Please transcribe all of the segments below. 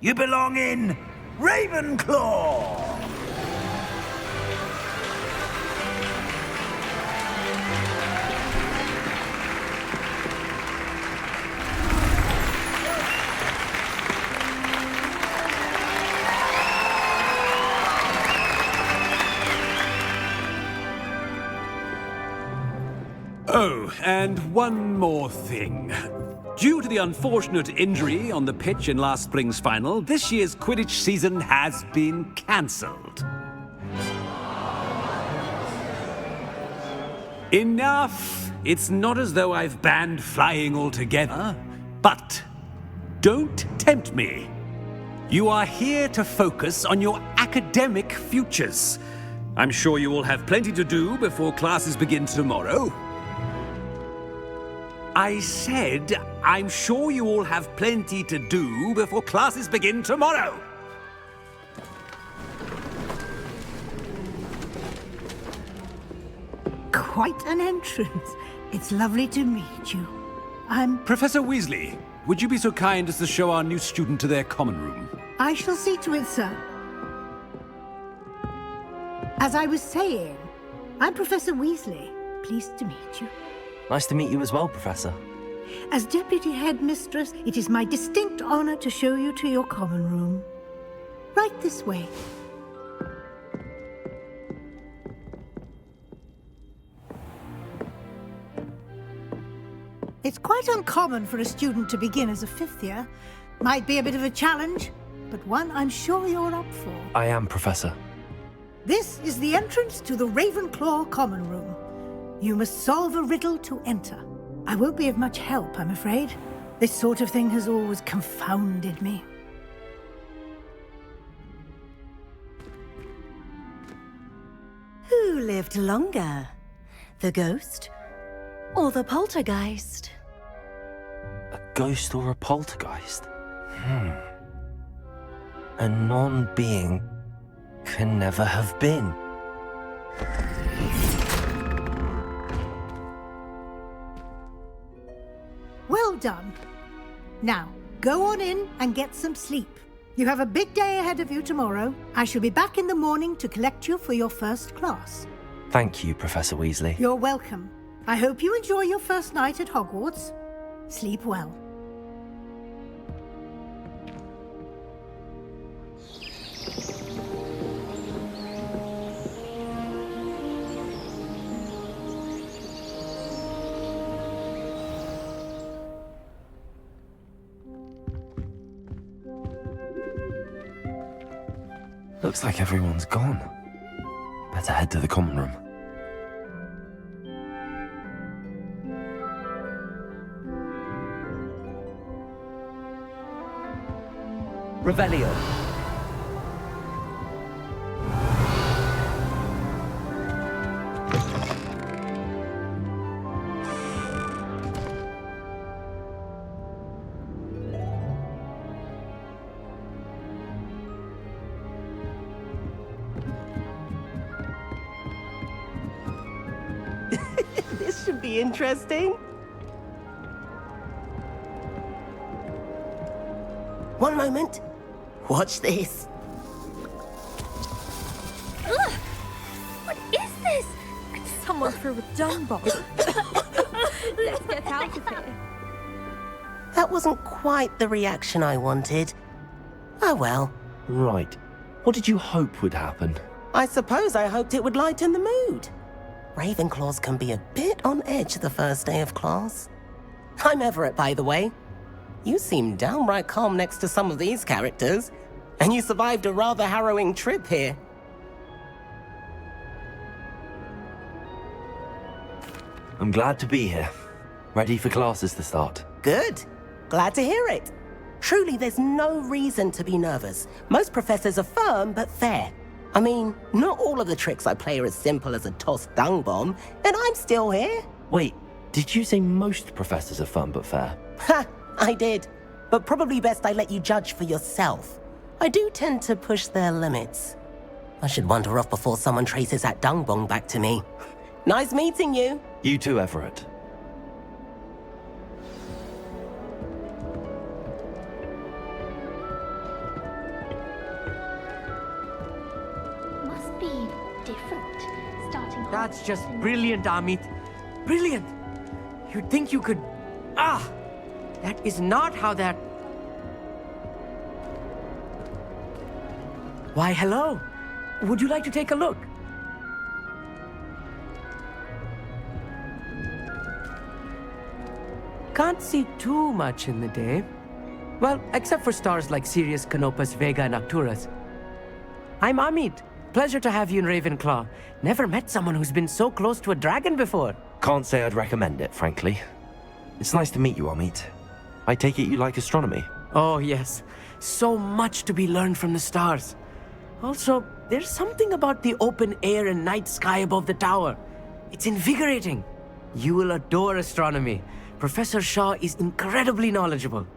You belong in Ravenclaw! Oh, and one more thing. Due to the unfortunate injury on the pitch in last spring's final, this year's Quidditch season has been cancelled. Enough! It's not as though I've banned flying altogether, but don't tempt me. You are here to focus on your academic futures. I'm sure you will have plenty to do before classes begin tomorrow. I said, I'm sure you all have plenty to do before classes begin tomorrow. Quite an entrance. It's lovely to meet you. Professor Weasley, would you be so kind as to show our new student to their common room? I shall see to it, sir. As I was saying, I'm Professor Weasley. Pleased to meet you. Nice to meet you as well, Professor. As Deputy Headmistress, it is my distinct honor to show you to your common room. Right this way. It's quite uncommon for a student to begin as a fifth year. Might be a bit of a challenge, but one I'm sure you're up for. I am, Professor. This is the entrance to the Ravenclaw common room. You must solve a riddle to enter. I won't be of much help, I'm afraid. This sort of thing has always confounded me. Who lived longer? The ghost or the poltergeist? A ghost or a poltergeist? A non-being can never have been. Well done. Now, go on in and get some sleep. You have a big day ahead of you tomorrow. I shall be back in the morning to collect you for your first class. Thank you, Professor Weasley. You're welcome. I hope you enjoy your first night at Hogwarts. Sleep well. Looks like everyone's gone. Better head to the common room. Revelio. This should be interesting. One moment. Watch this. Ugh! What is this? Someone threw a dung bomb. Let's get out of here. That wasn't quite the reaction I wanted. Oh well. Right. What did you hope would happen? I suppose I hoped it would lighten the mood. Ravenclaws can be a bit on edge the first day of class. I'm Everett, by the way. You seem downright calm next to some of these characters, and you survived a rather harrowing trip here. I'm glad to be here. Ready for classes to start. Good. Glad to hear it. Truly, there's no reason to be nervous. Most professors are firm but fair. I mean, not all of the tricks I play are as simple as a tossed dung bomb, and I'm still here. Wait, did you say most professors are fun but fair? Ha! I did. But probably best I let you judge for yourself. I do tend to push their limits. I should wander off before someone traces that dung bomb back to me. Nice meeting you. You too, Everett. must be different, starting That's Hogwarts just and- brilliant, Amit. Brilliant! You'd think you could... Ah! That is not how that... Why, hello. Would you like to take a look? Can't see too much in the day. Well, except for stars like Sirius, Canopus, Vega, and Arcturus. I'm Amit. Pleasure to have you in Ravenclaw. Never met someone who's been so close to a dragon before. Can't say I'd recommend it, frankly. It's nice to meet you, Amit. I take it you like astronomy. Oh, yes. So much to be learned from the stars. Also, there's something about the open air and night sky above the tower. It's invigorating. You will adore astronomy. Professor Shaw is incredibly knowledgeable.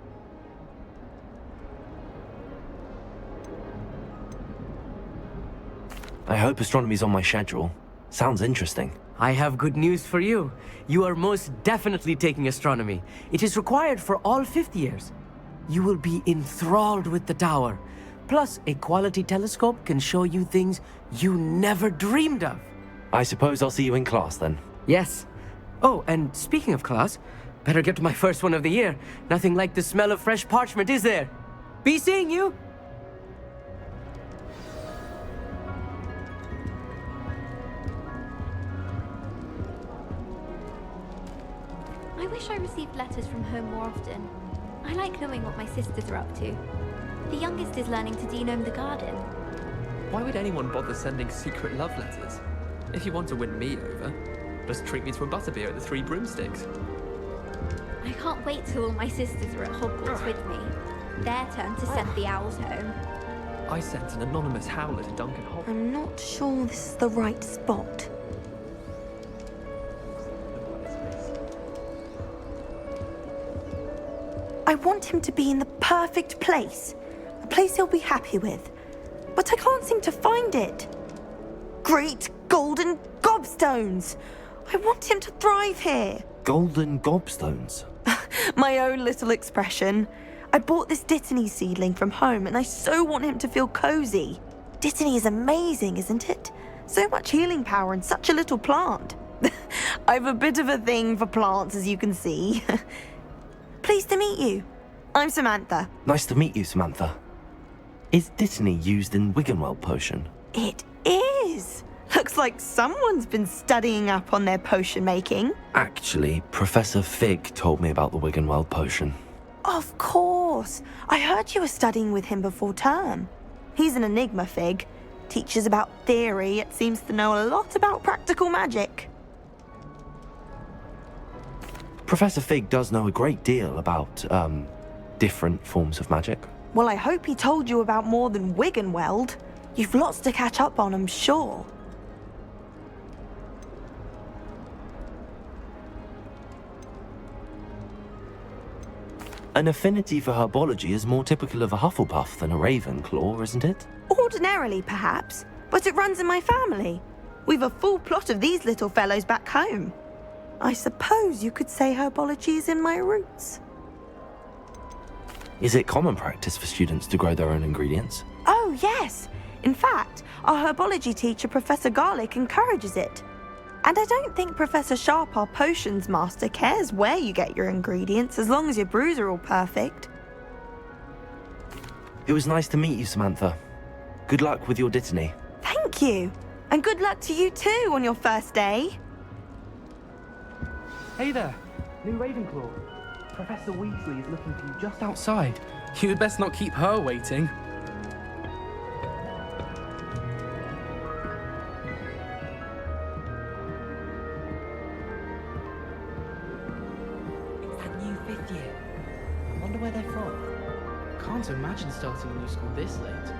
I hope astronomy's on my schedule. Sounds interesting. I have good news for you. You are most definitely taking astronomy. It is required for all fifth years. You will be enthralled with the tower. Plus, a quality telescope can show you things you never dreamed of. I suppose I'll see you in class then. Yes. Oh, and speaking of class, better get to my first one of the year. Nothing like the smell of fresh parchment, is there? Be seeing you! I wish I received letters from home more often. I like knowing what my sisters are up to. The youngest is learning to denome the garden. Why would anyone bother sending secret love letters? If you want to win me over, just treat me to a butterbeer at the Three Broomsticks. I can't wait till all my sisters are at Hogwarts with me. Their turn to send the owls home. I sent an anonymous howler to Duncan Hall. I'm not sure this is the right spot. I want him to be in the perfect place. A place he'll be happy with. But I can't seem to find it. Great golden gobstones! I want him to thrive here. Golden gobstones. My own little expression. I bought this Dittany seedling from home and I so want him to feel cozy. Dittany is amazing, isn't it? So much healing power in such a little plant. I've a bit of a thing for plants, as you can see. Pleased to meet you. I'm Samantha. Nice to meet you, Samantha. Is Dittany used in Wiggenweld potion? It is. Looks like someone's been studying up on their potion making. Actually, Professor Fig told me about the Wiggenweld potion. Of course. I heard you were studying with him before term. He's an enigma, Fig. Teaches about theory, yet seems to know a lot about practical magic. Professor Fig does know a great deal about, different forms of magic. Well, I hope he told you about more than Wiggenweld. You've lots to catch up on, I'm sure. An affinity for herbology is more typical of a Hufflepuff than a Ravenclaw, isn't it? Ordinarily, perhaps, but it runs in my family. We've a full plot of these little fellows back home. I suppose you could say herbology is in my roots. Is it common practice for students to grow their own ingredients? Oh, yes. In fact, our herbology teacher, Professor Garlick, encourages it. And I don't think Professor Sharp, our potions master, cares where you get your ingredients, as long as your brews are all perfect. It was nice to meet you, Samantha. Good luck with your Dittany. Thank you. And good luck to you too on your first day. Hey there, new Ravenclaw. Professor Weasley is looking for you just outside. You'd best not keep her waiting. It's that new fifth year. I wonder where they're from. Can't imagine starting a new school this late.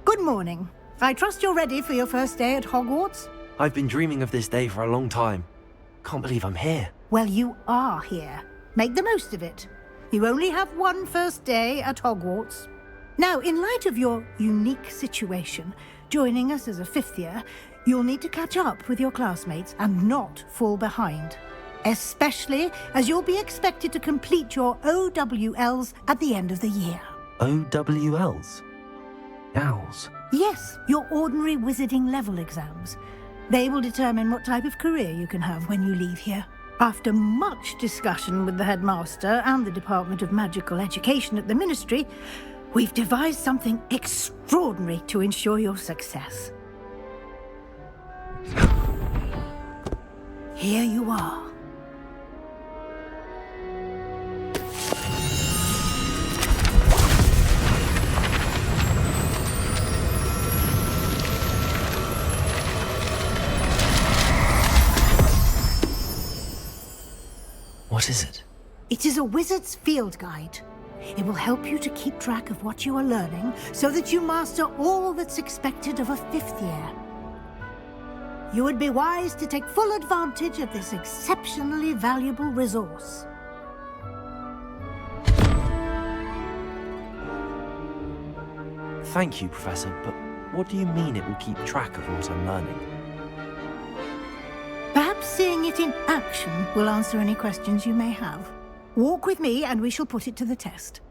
Good morning. I trust you're ready for your first day at Hogwarts? I've been dreaming of this day for a long time. Can't believe I'm here. Well, you are here. Make the most of it. You only have one first day at Hogwarts. Now, in light of your unique situation, joining us as a fifth year, you'll need to catch up with your classmates and not fall behind. Especially as you'll be expected to complete your OWLs at the end of the year. OWLs? Owls? Yes, your ordinary wizarding level exams. They will determine what type of career you can have when you leave here. After much discussion with the headmaster and the Department of Magical Education at the Ministry, we've devised something extraordinary to ensure your success. Here you are. What is it? It is a wizard's field guide. It will help you to keep track of what you are learning so that you master all that's expected of a fifth year. You would be wise to take full advantage of this exceptionally valuable resource. Thank you, Professor, but what do you mean it will keep track of what I'm learning? Perhaps seeing it in action will answer any questions you may have. Walk with me and we shall put it to the test.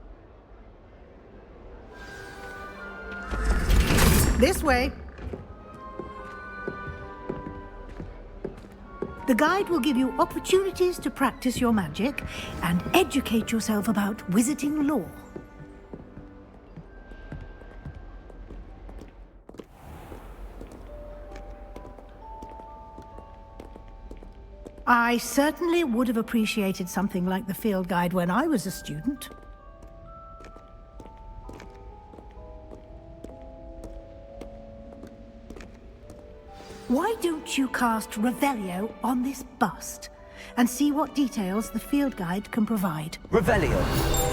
This way. The guide will give you opportunities to practice your magic and educate yourself about wizarding lore. I certainly would have appreciated something like the field guide when I was a student. Why don't you cast Revelio on this bust and see what details the field guide can provide? Revelio!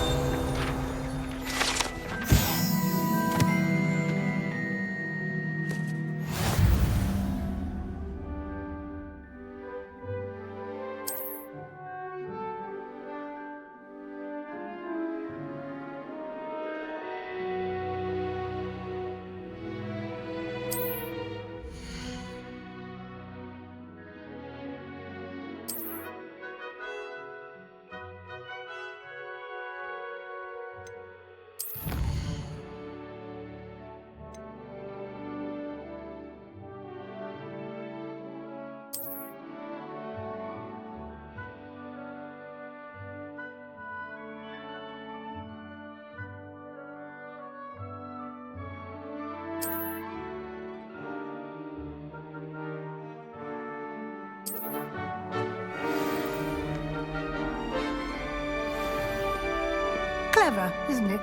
Clever, isn't it?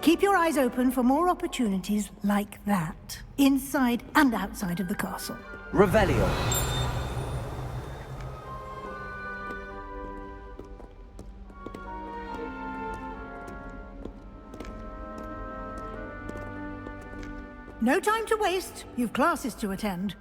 Keep your eyes open for more opportunities like that, inside and outside of the castle. Revelio! No time to waste. You've classes to attend.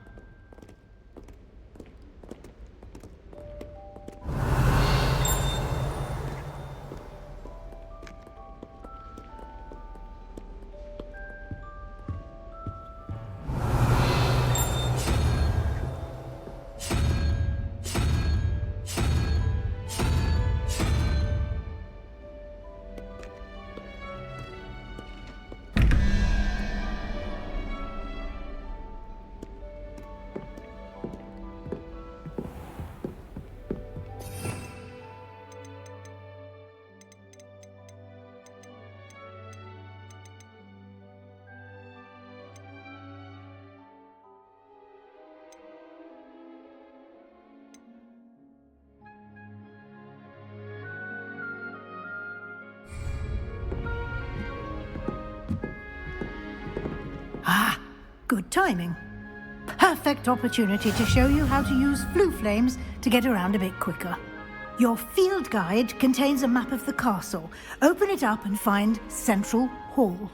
Ah, good timing. Perfect opportunity to show you how to use flue flames to get around a bit quicker. Your field guide contains a map of the castle. Open it up and find Central Hall.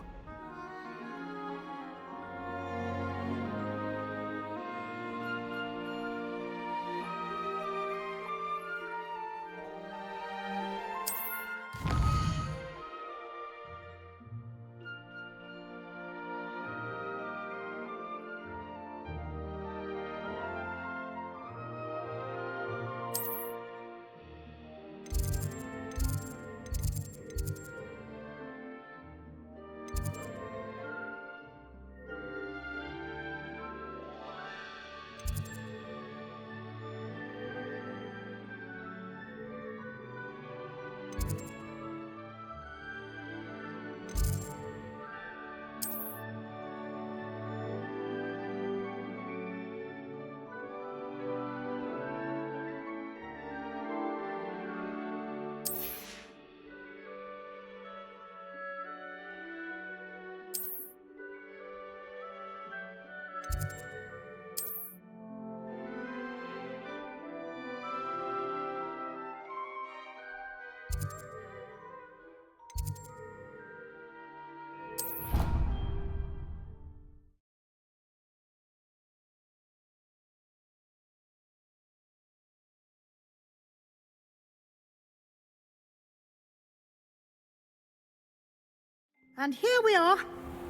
And here we are.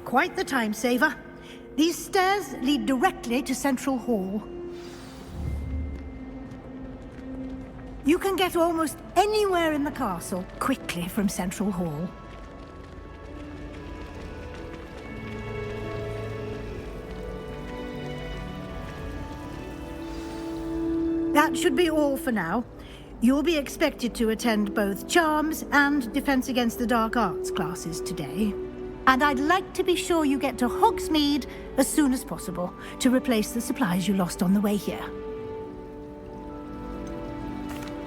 Quite the time saver. These stairs lead directly to Central Hall. You can get almost anywhere in the castle quickly from Central Hall. That should be all for now. You'll be expected to attend both Charms and Defense Against the Dark Arts classes today. And I'd like to be sure you get to Hogsmeade as soon as possible to replace the supplies you lost on the way here.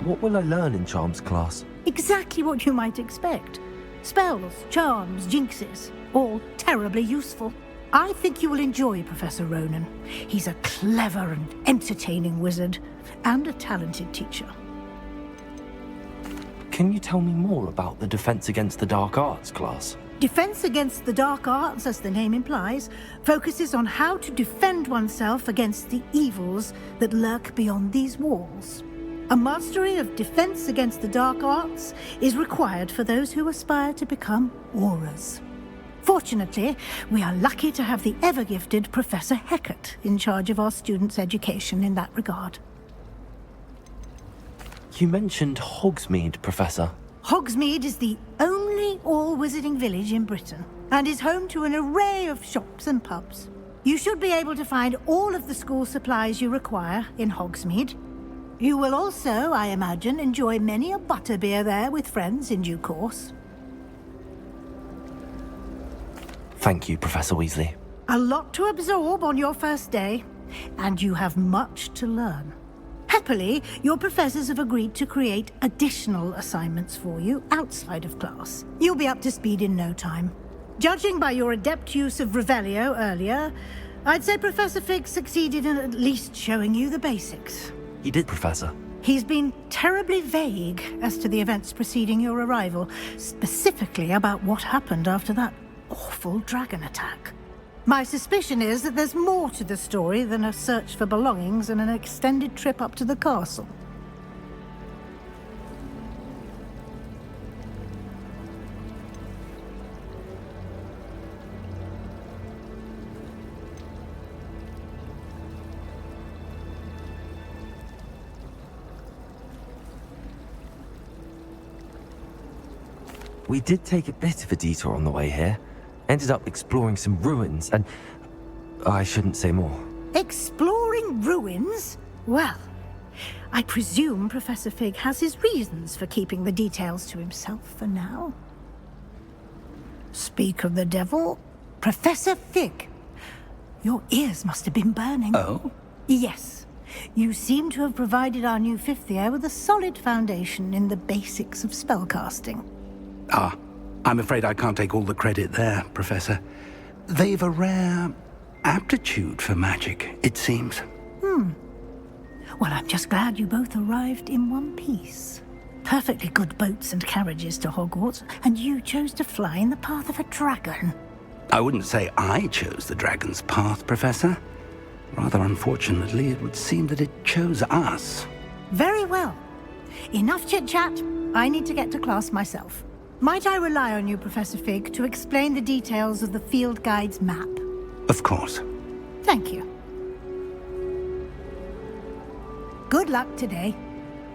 What will I learn in Charms class? Exactly what you might expect. Spells, charms, jinxes, all terribly useful. I think you will enjoy Professor Ronan. He's a clever and entertaining wizard, and a talented teacher. Can you tell me more about the Defense Against the Dark Arts class? Defense Against the Dark Arts, as the name implies, focuses on how to defend oneself against the evils that lurk beyond these walls. A mastery of Defense Against the Dark Arts is required for those who aspire to become Auras. Fortunately, we are lucky to have the ever-gifted Professor Hecat in charge of our students' education in that regard. You mentioned Hogsmeade, Professor. Hogsmeade is the only all-wizarding village in Britain, and is home to an array of shops and pubs. You should be able to find all of the school supplies you require in Hogsmeade. You will also, I imagine, enjoy many a butterbeer there with friends in due course. Thank you, Professor Weasley. A lot to absorb on your first day, and you have much to learn. Happily, your professors have agreed to create additional assignments for you outside of class. You'll be up to speed in no time. Judging by your adept use of Revelio earlier, I'd say Professor Fig succeeded in at least showing you the basics. He did, Professor. He's been terribly vague as to the events preceding your arrival, specifically about what happened after that awful dragon attack. My suspicion is that there's more to the story than a search for belongings and an extended trip up to the castle. We did take a bit of a detour on the way here. Ended up exploring some ruins and... I shouldn't say more. Exploring ruins? Well, I presume Professor Fig has his reasons for keeping the details to himself for now. Speak of the devil, Professor Fig. Your ears must have been burning. Oh? Yes. You seem to have provided our new fifth year with a solid foundation in the basics of spellcasting. Ah, I'm afraid I can't take all the credit there, Professor. They've a rare aptitude for magic, it seems. Well, I'm just glad you both arrived in one piece. Perfectly good boats and carriages to Hogwarts, and you chose to fly in the path of a dragon. I wouldn't say I chose the dragon's path, Professor. Rather unfortunately, it would seem that it chose us. Very well. Enough chit-chat. I need to get to class myself. Might I rely on you, Professor Fig, to explain the details of the field guide's map? Of course. Thank you. Good luck today.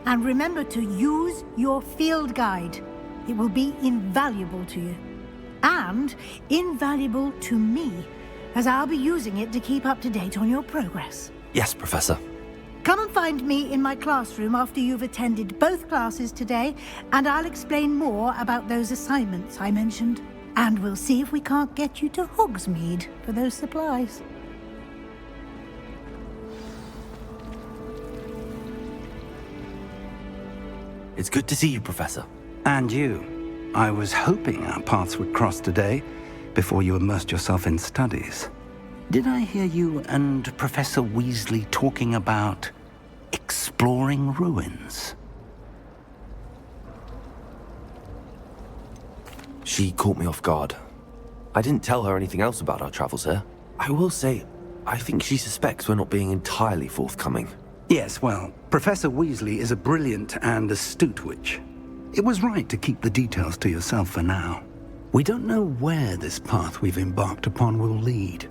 And remember to use your field guide. It will be invaluable to you. And invaluable to me, as I'll be using it to keep up to date on your progress. Yes, Professor. Come and find me in my classroom after you've attended both classes today, and I'll explain more about those assignments I mentioned. And we'll see if we can't get you to Hogsmeade for those supplies. It's good to see you, Professor. And you. I was hoping our paths would cross today, before you immersed yourself in studies. Did I hear you and Professor Weasley talking about exploring ruins? She caught me off guard. I didn't tell her anything else about our travels here. I will say, I think she suspects we're not being entirely forthcoming. Yes, well, Professor Weasley is a brilliant and astute witch. It was right to keep the details to yourself for now. We don't know where this path we've embarked upon will lead.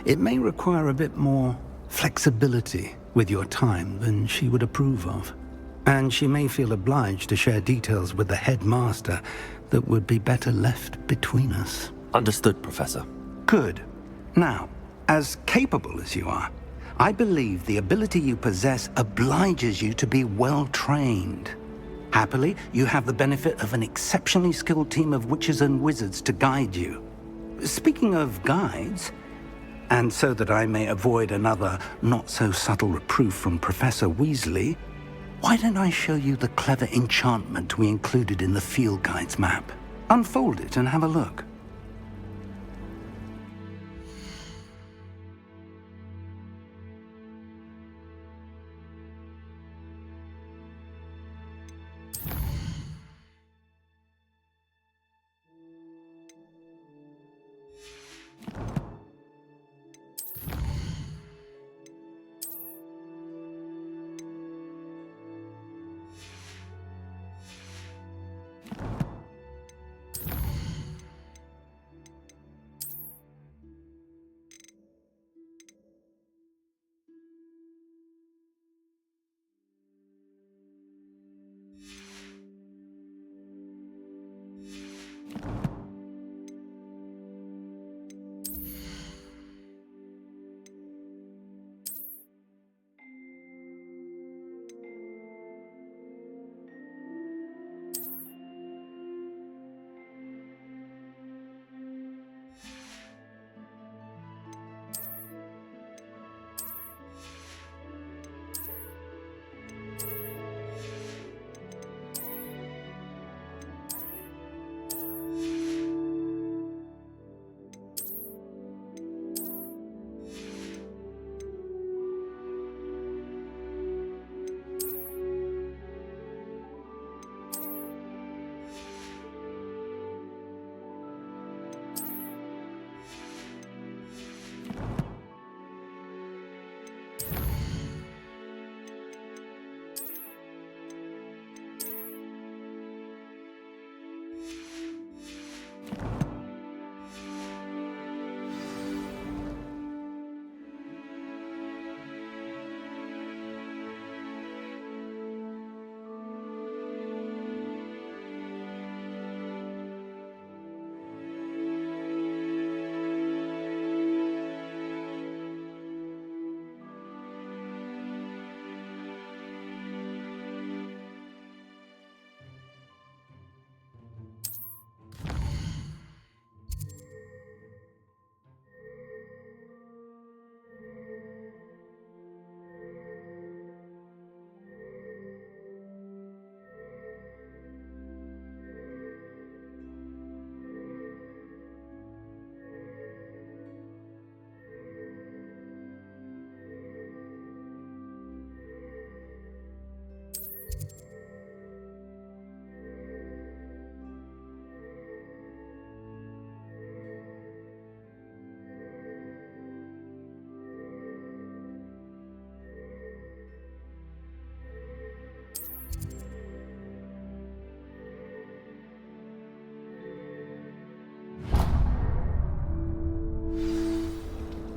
It may require a bit more flexibility with your time than she would approve of. And she may feel obliged to share details with the headmaster that would be better left between us. Understood, Professor. Good. Now, as capable as you are, I believe the ability you possess obliges you to be well trained. Happily, you have the benefit of an exceptionally skilled team of witches and wizards to guide you. Speaking of guides, and so that I may avoid another not-so-subtle reproof from Professor Weasley, why don't I show you the clever enchantment we included in the field guide's map? Unfold it and have a look.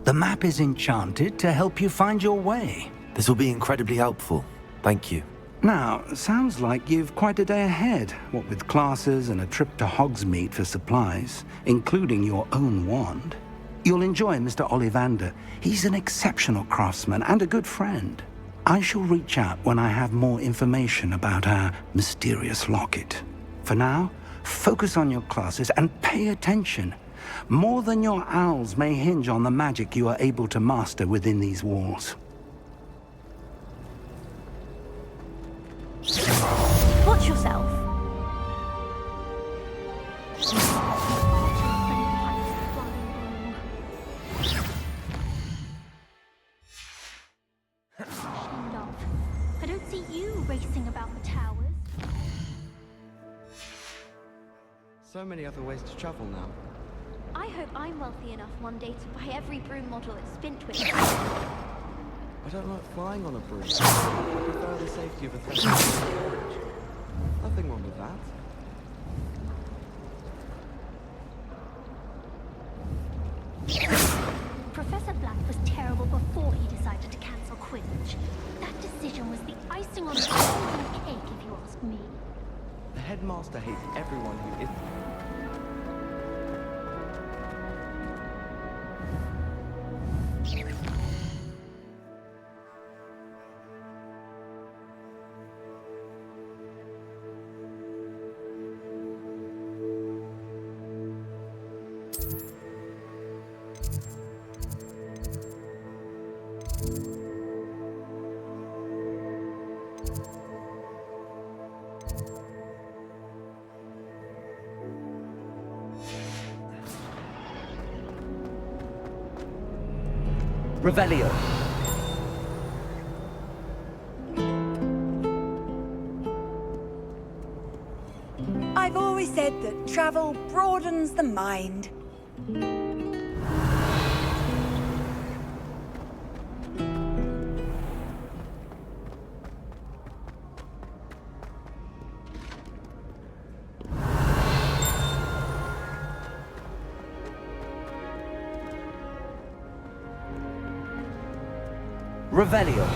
The map is enchanted to help you find your way. This will be incredibly helpful. Thank you. Now, sounds like you've quite a day ahead, what with classes and a trip to Hogsmeade for supplies, including your own wand. You'll enjoy Mr. Ollivander. He's an exceptional craftsman and a good friend. I shall reach out when I have more information about our mysterious locket. For now, focus on your classes and pay attention. More than your owls may hinge on the magic you are able to master within these walls. Watch yourself. I don't see you racing about the towers. So many other ways to travel now. I hope I'm wealthy enough one day to buy every broom model at Spintwist. I don't like flying on a broom. I prefer the safety of a carriage. Nothing wrong with that. Professor Black was terrible before he decided to cancel Quidditch. That decision was the icing on the cake, if you ask me. The headmaster hates everyone who is... Revelio. I've always said that travel broadens the mind. Revelio.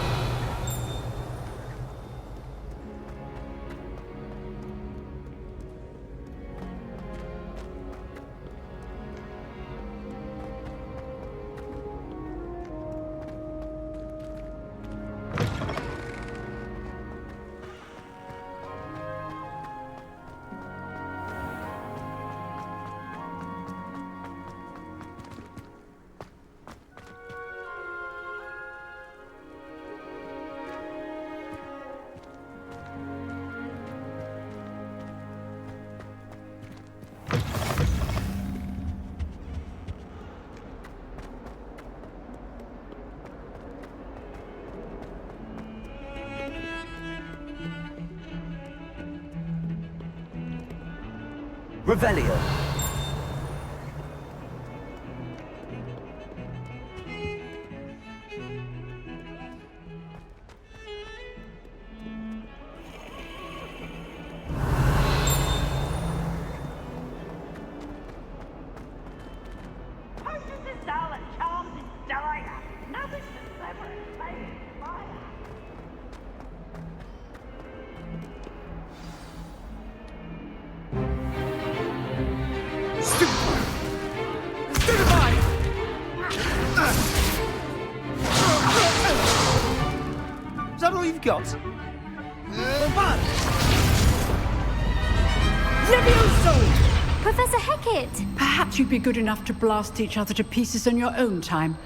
Revelio. Is that all you've got? Levioso! Professor Hecat! Perhaps you'd be good enough to blast each other to pieces in your own time.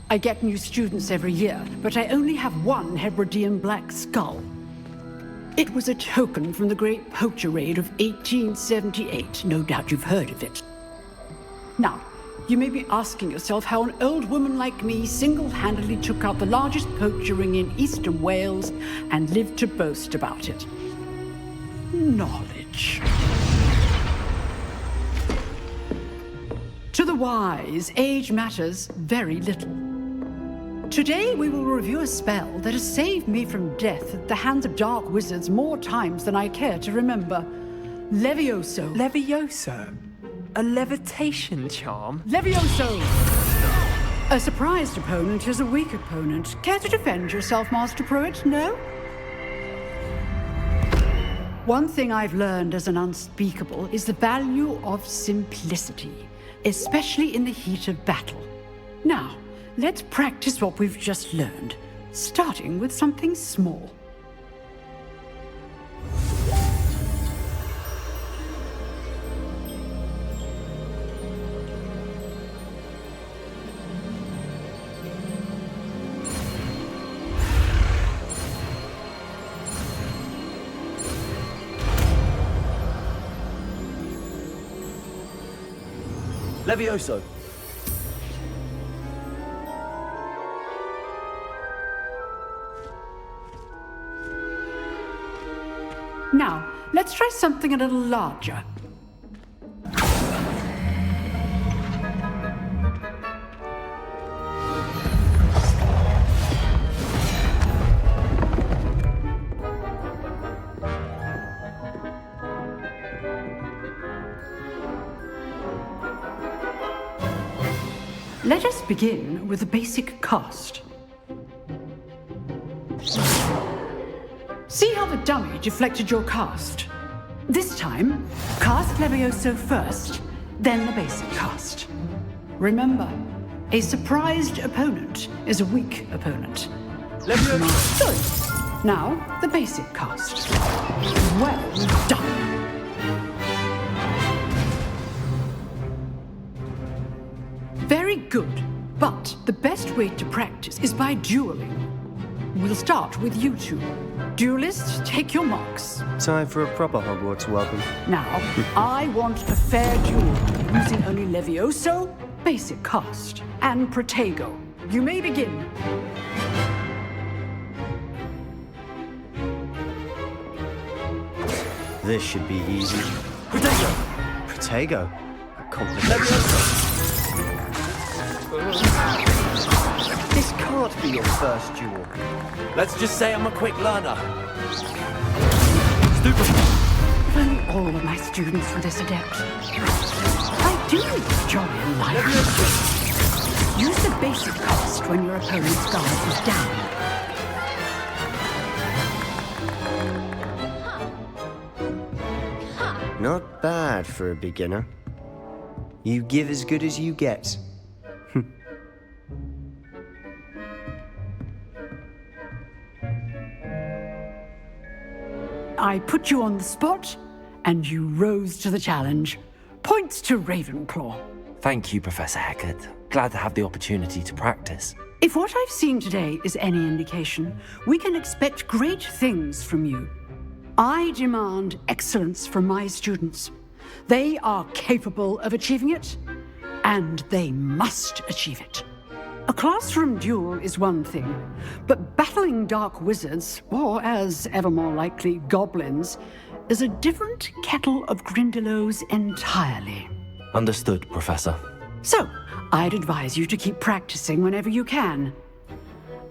I get new students every year, but I only have one Hebridean black skull. It was a token from the Great Poacher Raid of 1878. No doubt you've heard of it. Now, you may be asking yourself how an old woman like me single-handedly took out the largest poacher ring in eastern Wales and lived to boast about it. Knowledge. To the wise, age matters very little. Today we will review a spell that has saved me from death at the hands of dark wizards more times than I care to remember. Levioso. Levioso? A levitation charm? Levioso! A surprised opponent is a weak opponent. Care to defend yourself, Master Pruitt? No? One thing I've learned as an unspeakable is the value of simplicity, especially in the heat of battle. Now, let's practice what we've just learned, starting with something small. Levioso. Now, let's try something a little larger. Let us begin with the basic cast. See how the dummy deflected your cast? This time, cast Levioso first, then the basic cast. Remember, a surprised opponent is a weak opponent. Levioso! Now, the basic cast. Well done! Very good, but the best way to practice is by dueling. We'll start with you two. Duelists, take your marks. Time for a proper Hogwarts welcome. Now, I want a fair duel using only Levioso, basic cast, and Protego. You may begin. This should be easy. Protego! Protego? Complicated. This can't be your first duel. Let's just say I'm a quick learner. If only all of my students were this adept. I do enjoy life. Use the basic cast when your opponent's guard is down. Not bad for a beginner. You give as good as you get. I put you on the spot, and you rose to the challenge. Points to Ravenclaw. Thank you, Professor Hecat. Glad to have the opportunity to practice. If what I've seen today is any indication, we can expect great things from you. I demand excellence from my students. They are capable of achieving it, and they must achieve it. A classroom duel is one thing, but battling dark wizards, or as ever more likely, goblins, is a different kettle of Grindylows entirely. Understood, Professor. So, I'd advise you to keep practicing whenever you can.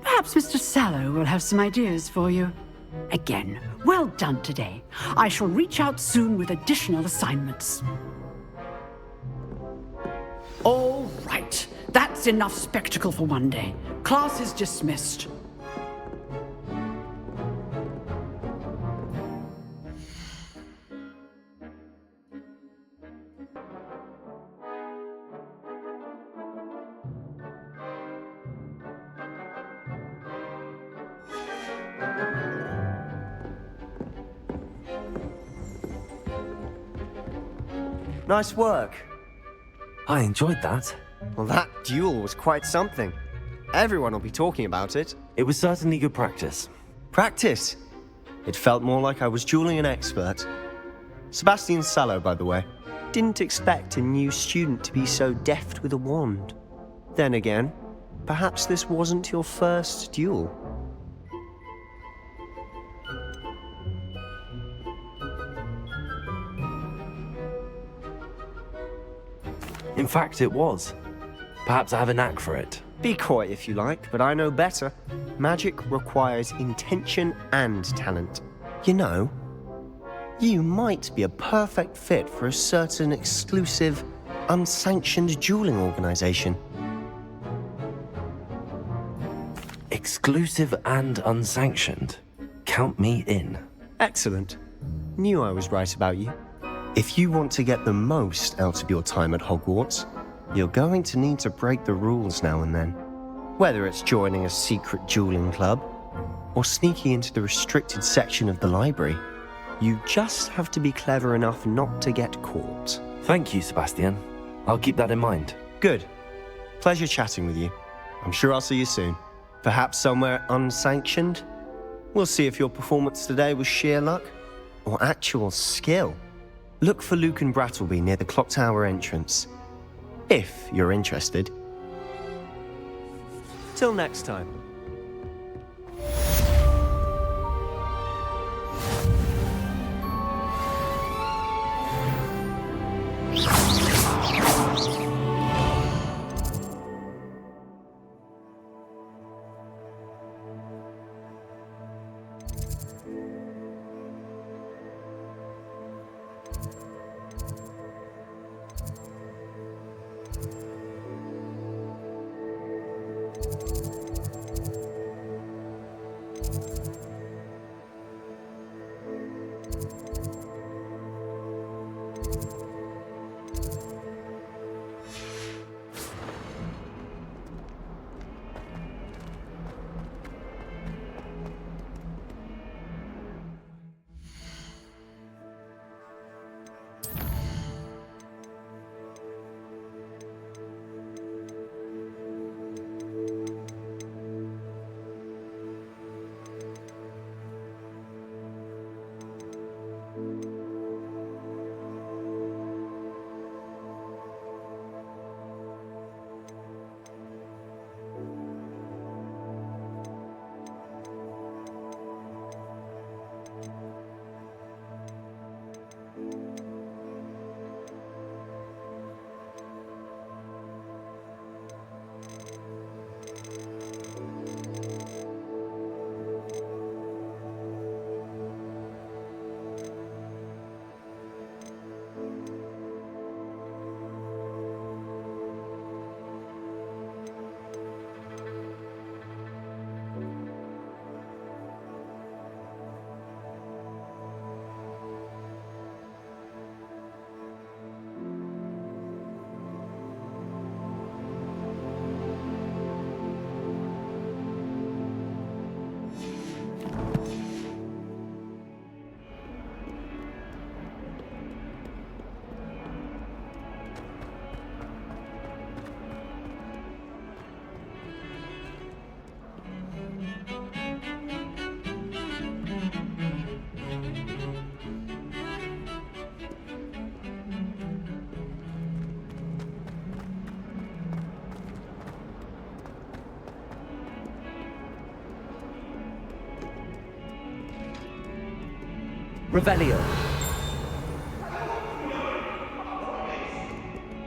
Perhaps Mr. Sallow will have some ideas for you. Again, well done today. I shall reach out soon with additional assignments. All right. That's enough spectacle for one day. Class is dismissed. Nice work. I enjoyed that. Well, that duel was quite something. Everyone will be talking about it. It was certainly good practice. Practice? It felt more like I was dueling an expert. Sebastian Sallow, by the way. Didn't expect a new student to be so deft with a wand. Then again, perhaps this wasn't your first duel. In fact, it was. Perhaps I have a knack for it. Be coy if you like, but I know better. Magic requires intention and talent. You know, you might be a perfect fit for a certain exclusive, unsanctioned dueling organization. Exclusive and unsanctioned? Count me in. Excellent. Knew I was right about you. If you want to get the most out of your time at Hogwarts, you're going to need to break the rules now and then. Whether it's joining a secret dueling club, or sneaking into the restricted section of the library, you just have to be clever enough not to get caught. Thank you, Sebastian. I'll keep that in mind. Good. Pleasure chatting with you. I'm sure I'll see you soon. Perhaps somewhere unsanctioned? We'll see if your performance today was sheer luck, or actual skill. Look for Luke and Brattleby near the clock tower entrance. If you're interested. Till next time. Revelio.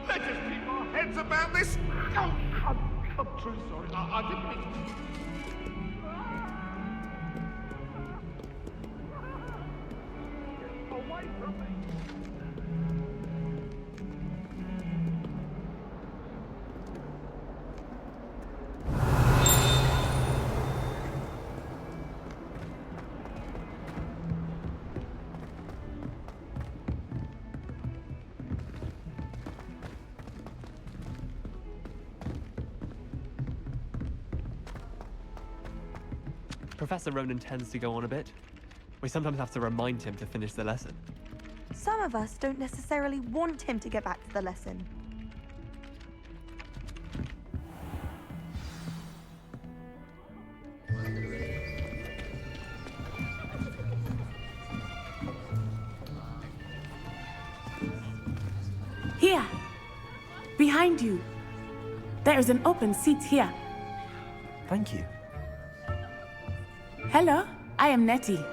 Let us keep our heads about this. Oh, I'm truly sorry. I didn't mean to. Get away from me. Professor Ronan tends to go on a bit. We sometimes have to remind him to finish the lesson. Some of us don't necessarily want him to get back to the lesson. Here! Behind you! There is an open seat here. Thank you. Hello, I am Nettie.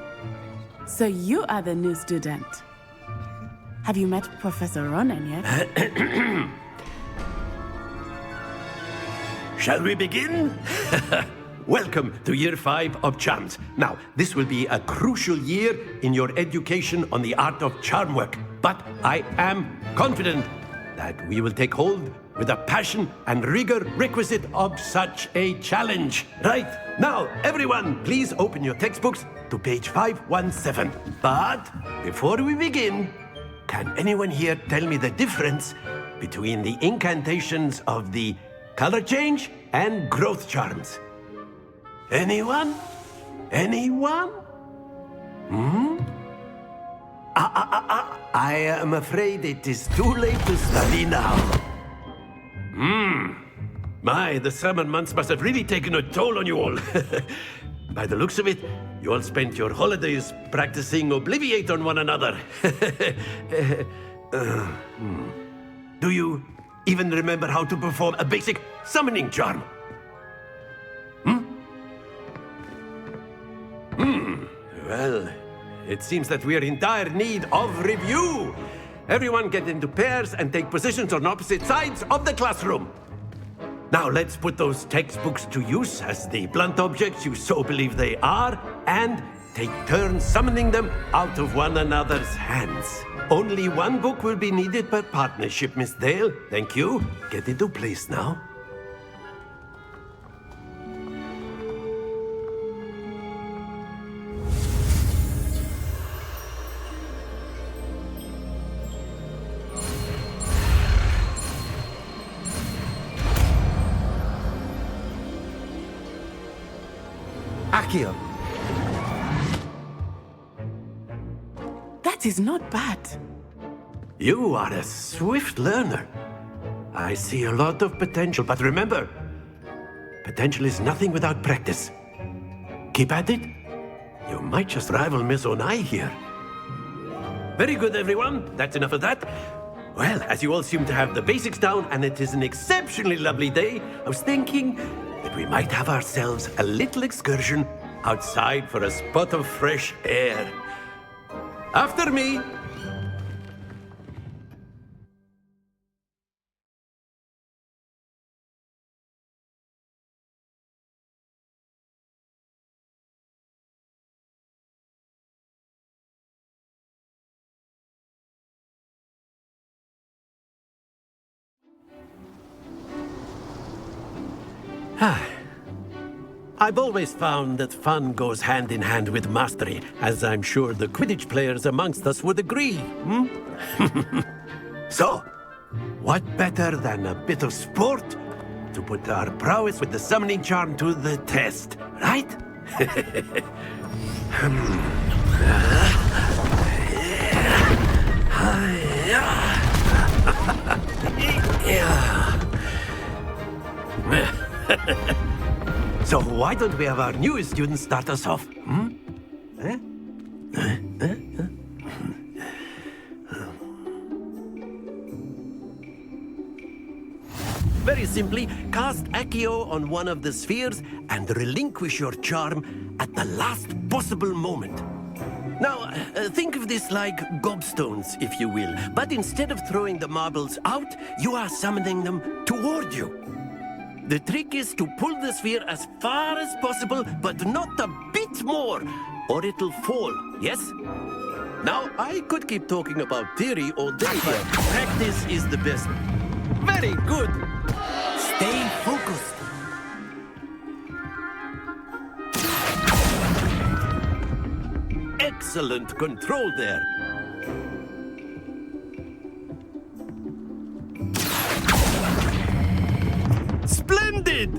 So you are the new student. Have you met Professor Ronan yet? Shall we begin? Welcome to Year 5 of Charms. Now, this will be a crucial year in your education on the art of charm work. But I am confident that we will take hold with the passion and rigor requisite of such a challenge. Right, now, everyone, please open your textbooks to page 517. But before we begin, can anyone here tell me the difference between the incantations of the color change and growth charms? Anyone? Anyone? I am afraid it is too late to study now. My, the summer months must have really taken a toll on you all. By the looks of it, you all spent your holidays practicing Obliviate on one another. Do you even remember how to perform a basic summoning charm? Well, it seems that we are in dire need of review. Everyone get into pairs and take positions on opposite sides of the classroom. Now let's put those textbooks to use as the blunt objects you so believe they are, and take turns summoning them out of one another's hands. Only one book will be needed per partnership, Miss Dale. Thank you. Get into place now. Accio. That is not bad. You are a swift learner. I see a lot of potential, but remember, potential is nothing without practice. Keep at it. You might just rival Miss Onai here. Very good, everyone. That's enough of that. Well, as you all seem to have the basics down, and it is an exceptionally lovely day, I was thinking that we might have ourselves a little excursion outside for a spot of fresh air. After me. I've always found that fun goes hand in hand with mastery, as I'm sure the Quidditch players amongst us would agree. So, what better than a bit of sport to put our prowess with the summoning charm to the test, right? So why don't we have our newest student start us off? Very simply, cast Accio on one of the spheres and relinquish your charm at the last possible moment. Now, think of this like gobstones, if you will. But instead of throwing the marbles out, you are summoning them toward you. The trick is to pull the sphere as far as possible, but not a bit more, or it'll fall, yes? Now, I could keep talking about theory all day, but practice is the best. Very good. Stay focused. Excellent control there. Splendid!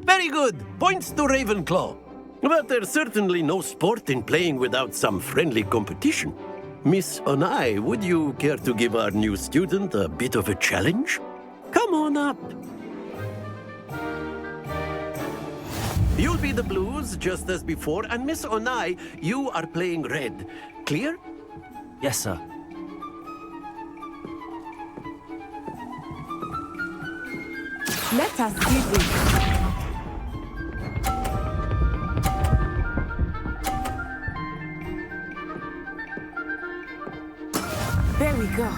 Very good. Points to Ravenclaw. But there's certainly no sport in playing without some friendly competition. Miss Onai, would you care to give our new student a bit of a challenge? Come on up. You'll be the blues, just as before, and Miss Onai, you are playing red. Clear? Yes, sir. Let us see this. There we go.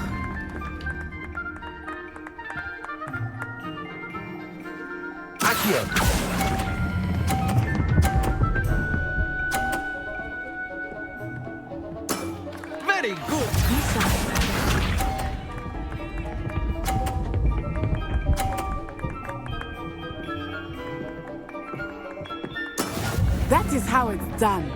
Accio. Very good. That is how it's done.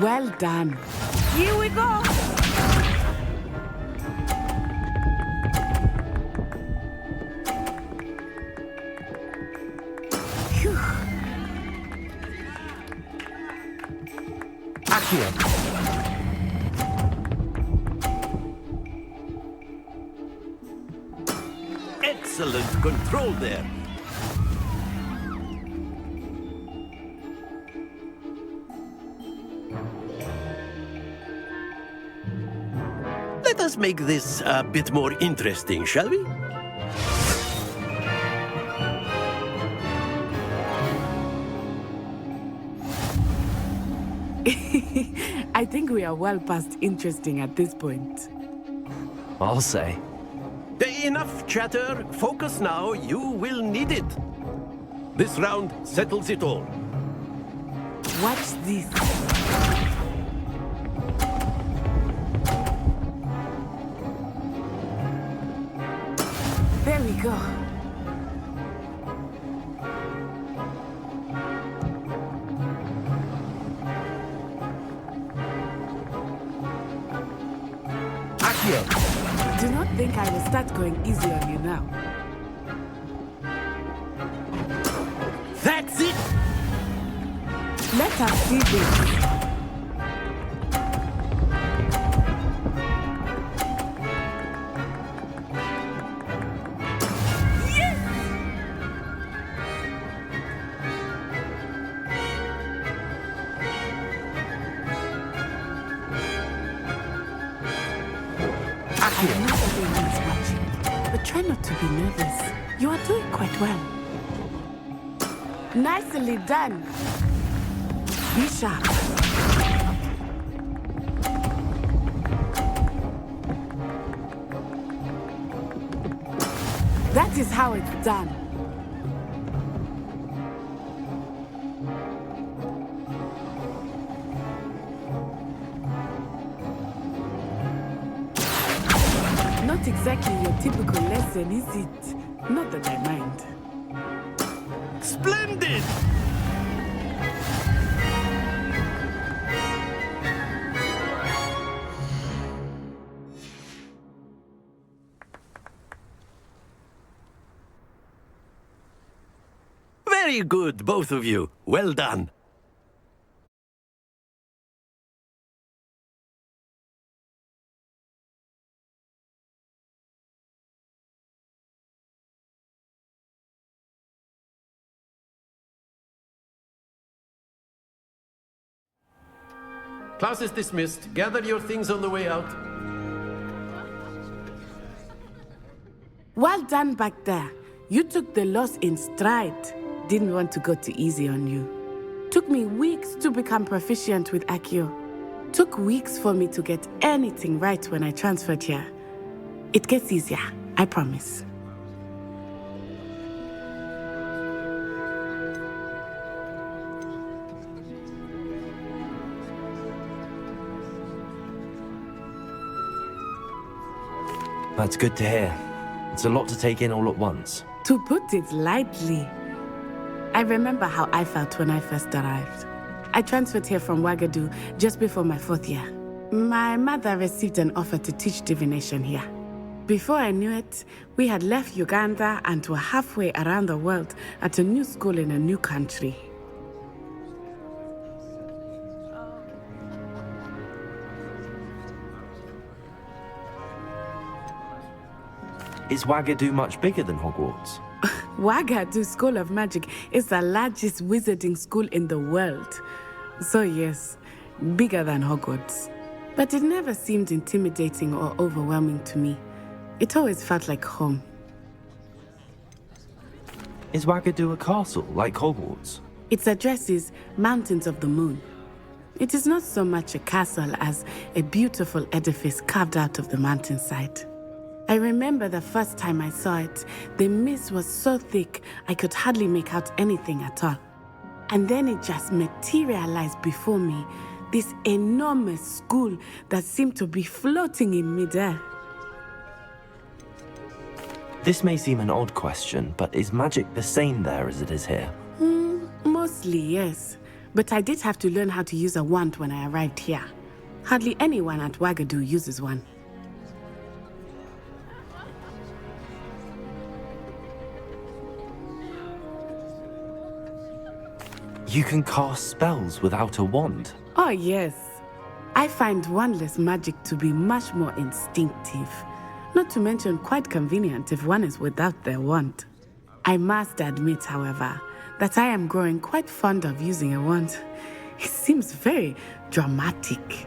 Well done. Here we go. Phew. Accio. Excellent control there. Let us make this a bit more interesting, shall we? I think we are well past interesting at this point. I'll say. Enough chatter. Focus now. You will need it. This round settles it all. Watch this. There we go. Accio. Do not think I will start going easy on you now. That's it! Let us see this. I know everyone is watching, but try not to be nervous. You are doing quite well. Nicely done. Be sharp. That is how it's done. Not exactly your typical lesson, is it? Not that I mind. Splendid! Very good, both of you. Well done. Class is dismissed. Gather your things on the way out. Well done back there. You took the loss in stride. Didn't want to go too easy on you. Took me weeks to become proficient with Accio. Took weeks for me to get anything right when I transferred here. It gets easier, I promise. That's good to hear. It's a lot to take in all at once. To put it lightly, I remember how I felt when I first arrived. I transferred here from Ouagadougou just before my 4th year. My mother received an offer to teach divination here. Before I knew it, we had left Uganda and were halfway around the world at a new school in a new country. Is Ouagadougou much bigger than Hogwarts? Ouagadougou School of Magic is the largest wizarding school in the world. So yes, bigger than Hogwarts. But it never seemed intimidating or overwhelming to me. It always felt like home. Is Ouagadougou a castle, like Hogwarts? Its address is Mountains of the Moon. It is not so much a castle as a beautiful edifice carved out of the mountainside. I remember the first time I saw it, the mist was so thick I could hardly make out anything at all. And then it just materialized before me, this enormous school that seemed to be floating in midair. This may seem an odd question, but is magic the same there as it is here? Mostly, yes. But I did have to learn how to use a wand when I arrived here. Hardly anyone at Ouagadougou uses one. You can cast spells without a wand? Oh, yes. I find wandless magic to be much more instinctive. Not to mention quite convenient if one is without their wand. I must admit, however, that I am growing quite fond of using a wand. It seems very dramatic.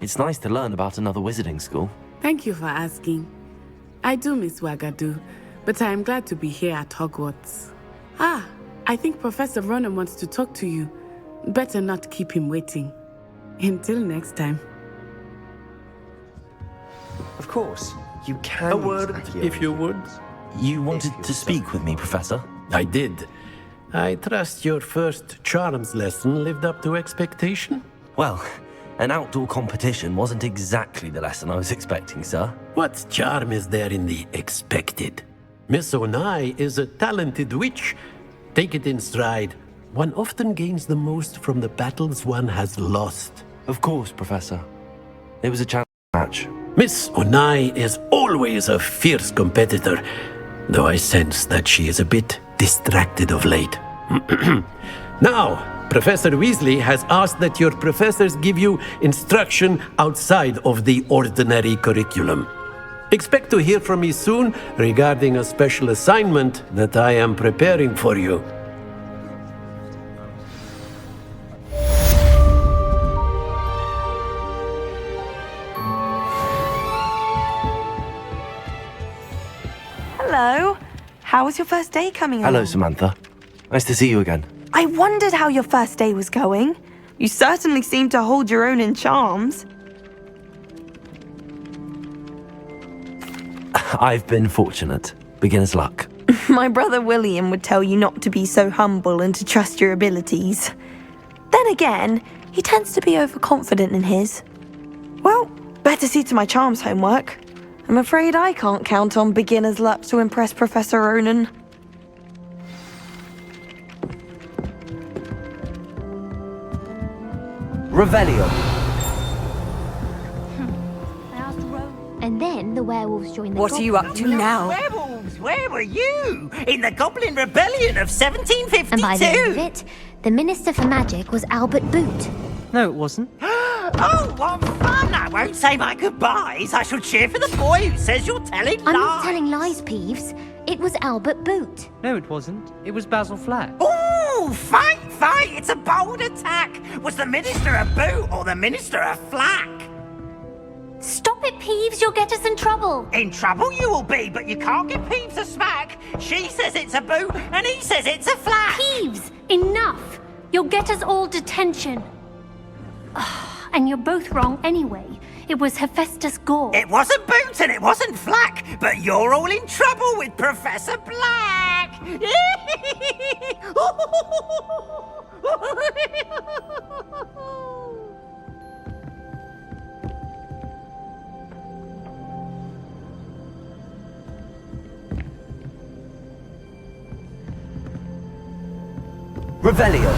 It's nice to learn about another wizarding school. Thank you for asking. I do miss Ouagadougou, but I am glad to be here at Hogwarts. Ah, I think Professor Ronan wants to talk to you. Better not keep him waiting. Until next time. Of course, you can. A word, if you would. You wanted to speak with me, Professor? I did. I trust your first charms lesson lived up to expectation? Well, an outdoor competition wasn't exactly the lesson I was expecting, sir. What charm is there in the expected? Miss Onai is a talented witch. Take it in stride. One often gains the most from the battles one has lost. Of course, Professor. It was a challenge match. Miss Onai is always a fierce competitor, though I sense that she is a bit distracted of late. Now, Professor Weasley has asked that your professors give you instruction outside of the ordinary curriculum. Expect to hear from me soon regarding a special assignment that I am preparing for you. Hello. How was your first day coming along? Hello, Samantha. Nice to see you again. I wondered how your first day was going. You certainly seem to hold your own in charms. I've been fortunate. Beginner's luck. My brother William would tell you not to be so humble and to trust your abilities. Then again, he tends to be overconfident in his. Well, better see to my charms homework. I'm afraid I can't count on beginner's luck to impress Professor Ronan. Revelio. And then the werewolves joined the What are you up to now? Werewolves, where were you? In the Goblin Rebellion of 1752? And by the end of it, the Minister for Magic was Albert Boot. No, it wasn't. Oh, what fun! I won't say my goodbyes. I shall cheer for the boy who says you're telling lies. I'm not telling lies, Peeves. It was Albert Boot. No, it wasn't. It was Basil Flack. Oh, fine fight. It's a bold attack. Was the Minister a boot or the Minister a flack? Stop it, Peeves. You'll get us in trouble. In trouble you will be, but you can't give Peeves a smack. She says it's a boot, and he says it's a flack. Peeves, enough. You'll get us all detention. And you're both wrong anyway. It was Hephaestus Gore. It wasn't boot and it wasn't flack, but you're all in trouble with Professor Black. Revelio.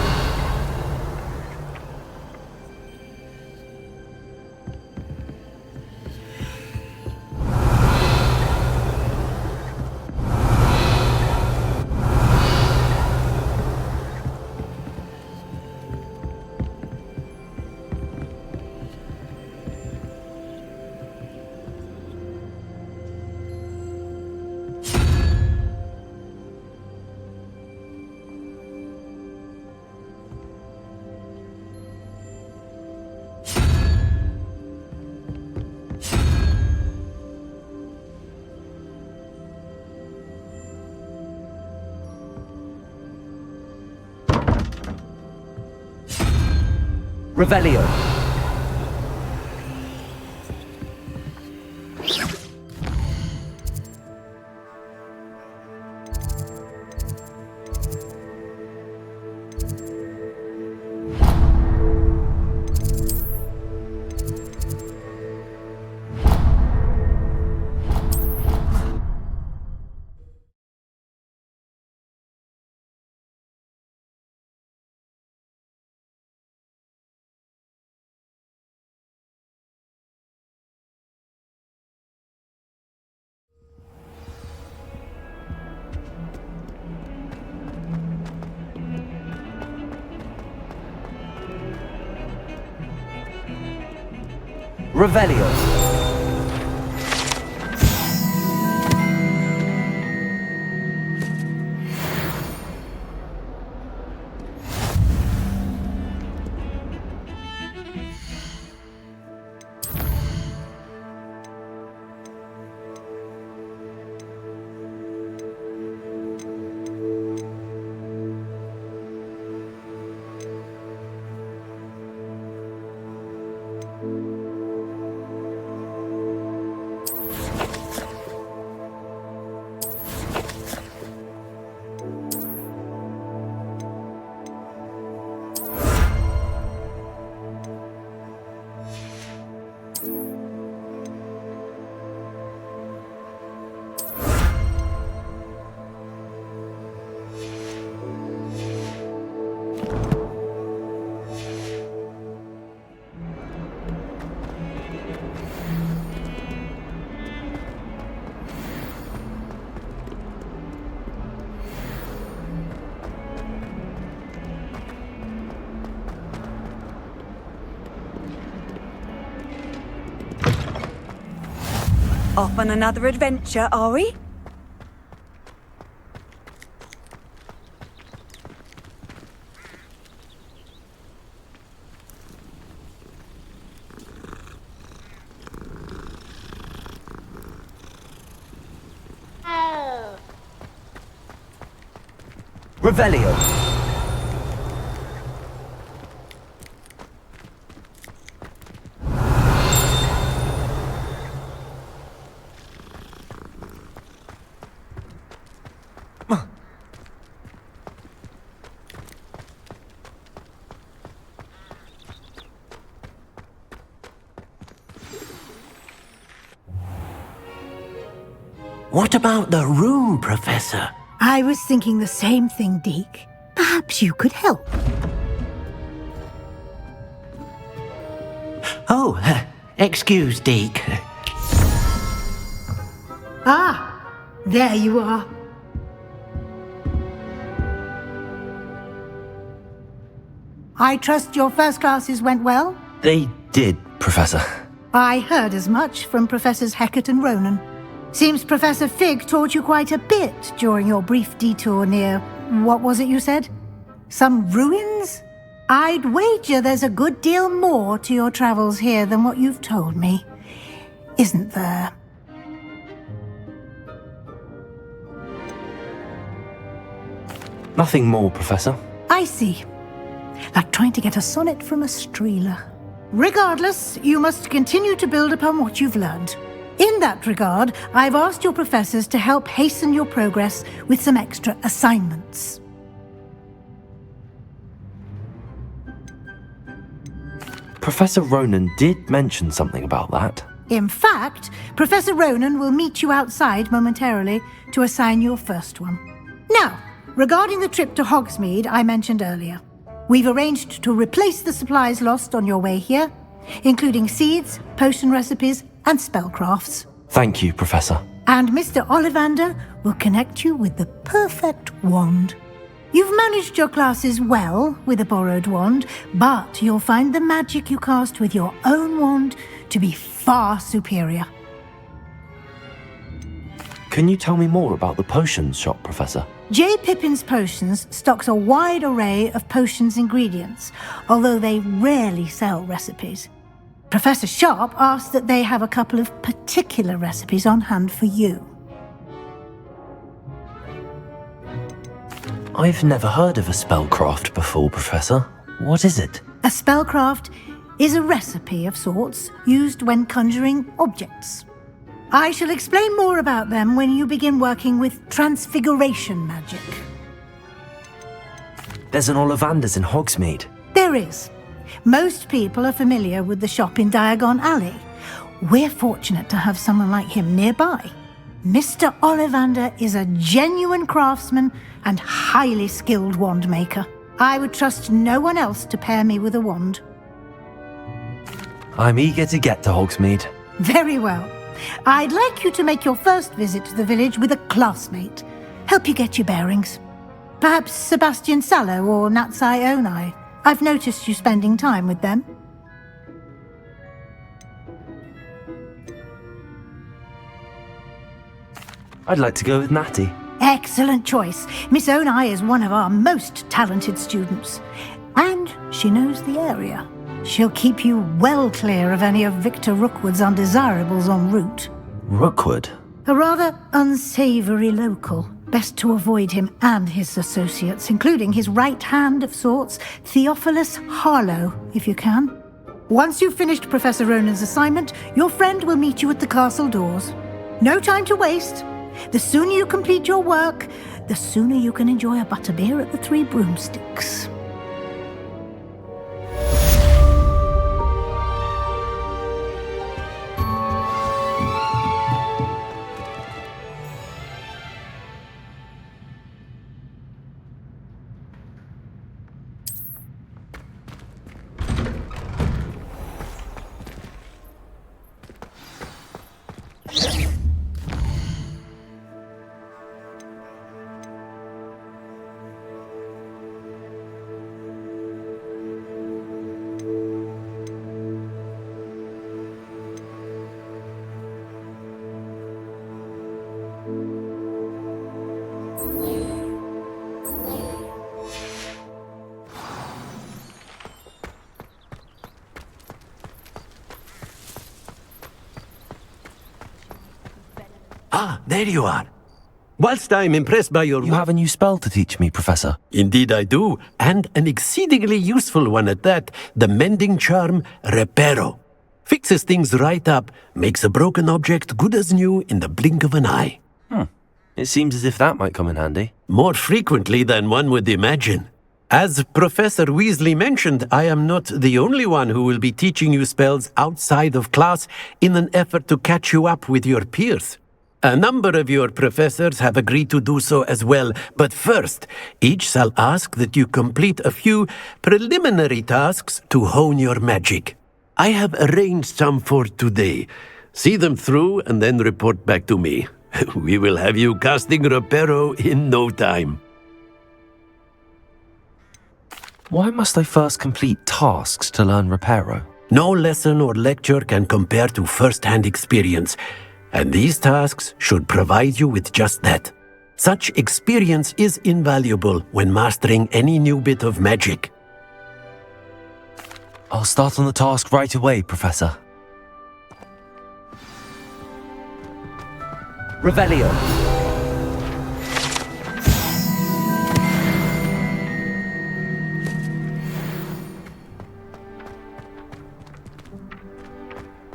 Revelio. Revelio. Off on another adventure, are we? Revelio. What about the room, Professor? I was thinking the same thing, Deke. Perhaps you could help. Oh, excuse, Deke. Ah, there you are. I trust your first classes went well? They did, Professor. I heard as much from Professors Hecat and Ronan. Seems Professor Fig taught you quite a bit during your brief detour near... what was it you said? Some ruins? I'd wager there's a good deal more to your travels here than what you've told me, isn't there? Nothing more, Professor. I see. Like trying to get a sonnet from a streeler. Regardless, you must continue to build upon what you've learned. In that regard, I've asked your professors to help hasten your progress with some extra assignments. Professor Ronan did mention something about that. In fact, Professor Ronan will meet you outside momentarily to assign your first one. Now, regarding the trip to Hogsmeade I mentioned earlier, we've arranged to replace the supplies lost on your way here, including seeds, potion recipes, and spellcrafts. Thank you, Professor. And Mr. Ollivander will connect you with the perfect wand. You've managed your classes well with a borrowed wand, but you'll find the magic you cast with your own wand to be far superior. Can you tell me more about the potions shop, Professor? J. Pippin's Potions stocks a wide array of potions ingredients, although they rarely sell recipes. Professor Sharp asked that they have a couple of particular recipes on hand for you. I've never heard of a spellcraft before, Professor. What is it? A spellcraft is a recipe of sorts used when conjuring objects. I shall explain more about them when you begin working with transfiguration magic. There's an Ollivander's in Hogsmeade. There is. Most people are familiar with the shop in Diagon Alley. We're fortunate to have someone like him nearby. Mr. Ollivander is a genuine craftsman and highly skilled wand maker. I would trust no one else to pair me with a wand. I'm eager to get to Hogsmeade. Very well. I'd like you to make your first visit to the village with a classmate. Help you get your bearings. Perhaps Sebastian Sallow or Natsai Onai. I've noticed you spending time with them. I'd like to go with Natty. Excellent choice. Miss Onai is one of our most talented students. And she knows the area. She'll keep you well clear of any of Victor Rookwood's undesirables en route. Rookwood? A rather unsavoury local. Best to avoid him and his associates, including his right hand of sorts, Theophilus Harlow, if you can. Once you've finished Professor Ronan's assignment, your friend will meet you at the castle doors. No time to waste. The sooner you complete your work, the sooner you can enjoy a butterbeer at the Three Broomsticks. Ah, there you are. Whilst I'm impressed by your... You have a new spell to teach me, Professor. Indeed I do, and an exceedingly useful one at that. The mending charm, Reparo. Fixes things right up, makes a broken object good as new in the blink of an eye. It seems as if that might come in handy. More frequently than one would imagine. As Professor Weasley mentioned, I am not the only one who will be teaching you spells outside of class in an effort to catch you up with your peers. A number of your professors have agreed to do so as well, but first, each shall ask that you complete a few preliminary tasks to hone your magic. I have arranged some for today. See them through and then report back to me. We will have you casting Reparo in no time. Why must I first complete tasks to learn Reparo? No lesson or lecture can compare to first-hand experience. And these tasks should provide you with just that. Such experience is invaluable when mastering any new bit of magic. I'll start on the task right away, Professor. Revelio.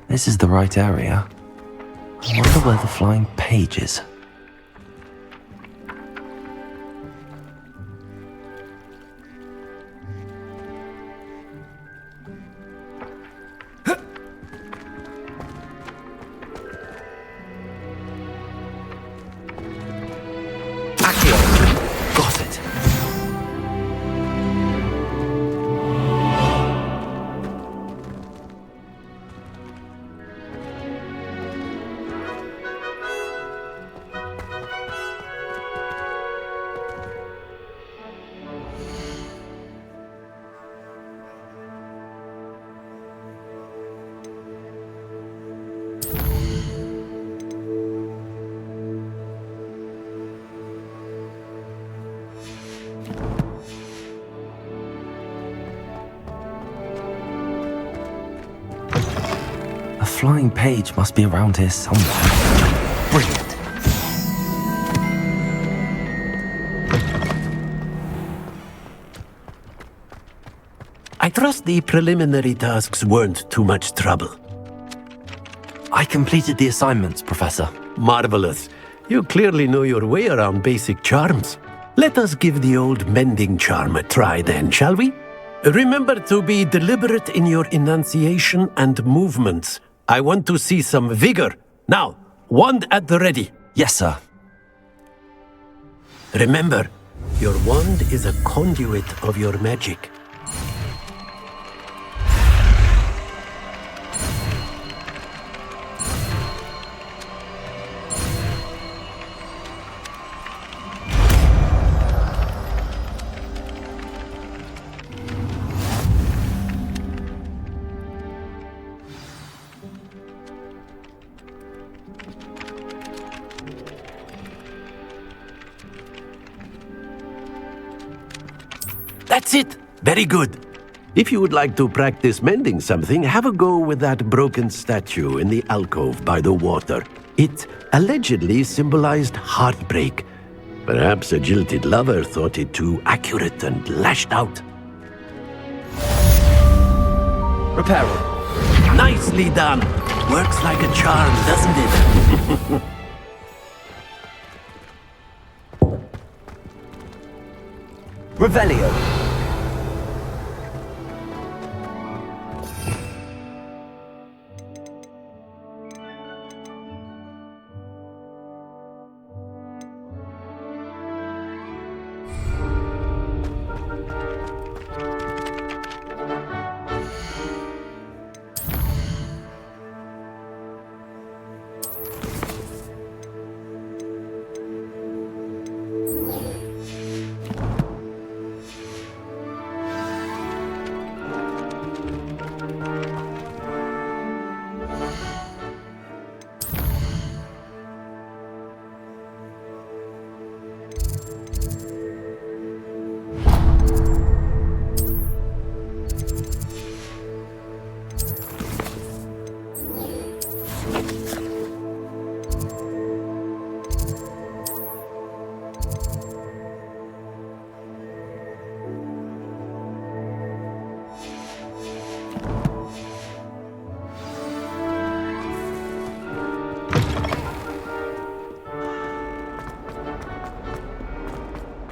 This is the right area. I wonder where the flying page is. Got it. A flying page must be around here somewhere. Brilliant. I trust the preliminary tasks weren't too much trouble. I completed the assignments, Professor. Marvelous. You clearly know your way around basic charms. Let us give the old mending charm a try then, shall we? Remember to be deliberate in your enunciation and movements. I want to see some vigor. Now, wand at the ready. Yes, sir. Remember, your wand is a conduit of your magic. That's it. Very good. If you would like to practice mending something, have a go with that broken statue in the alcove by the water. It allegedly symbolized heartbreak. Perhaps a jilted lover thought it too accurate and lashed out. Repair. Nicely done. Works like a charm, doesn't it? Revelio.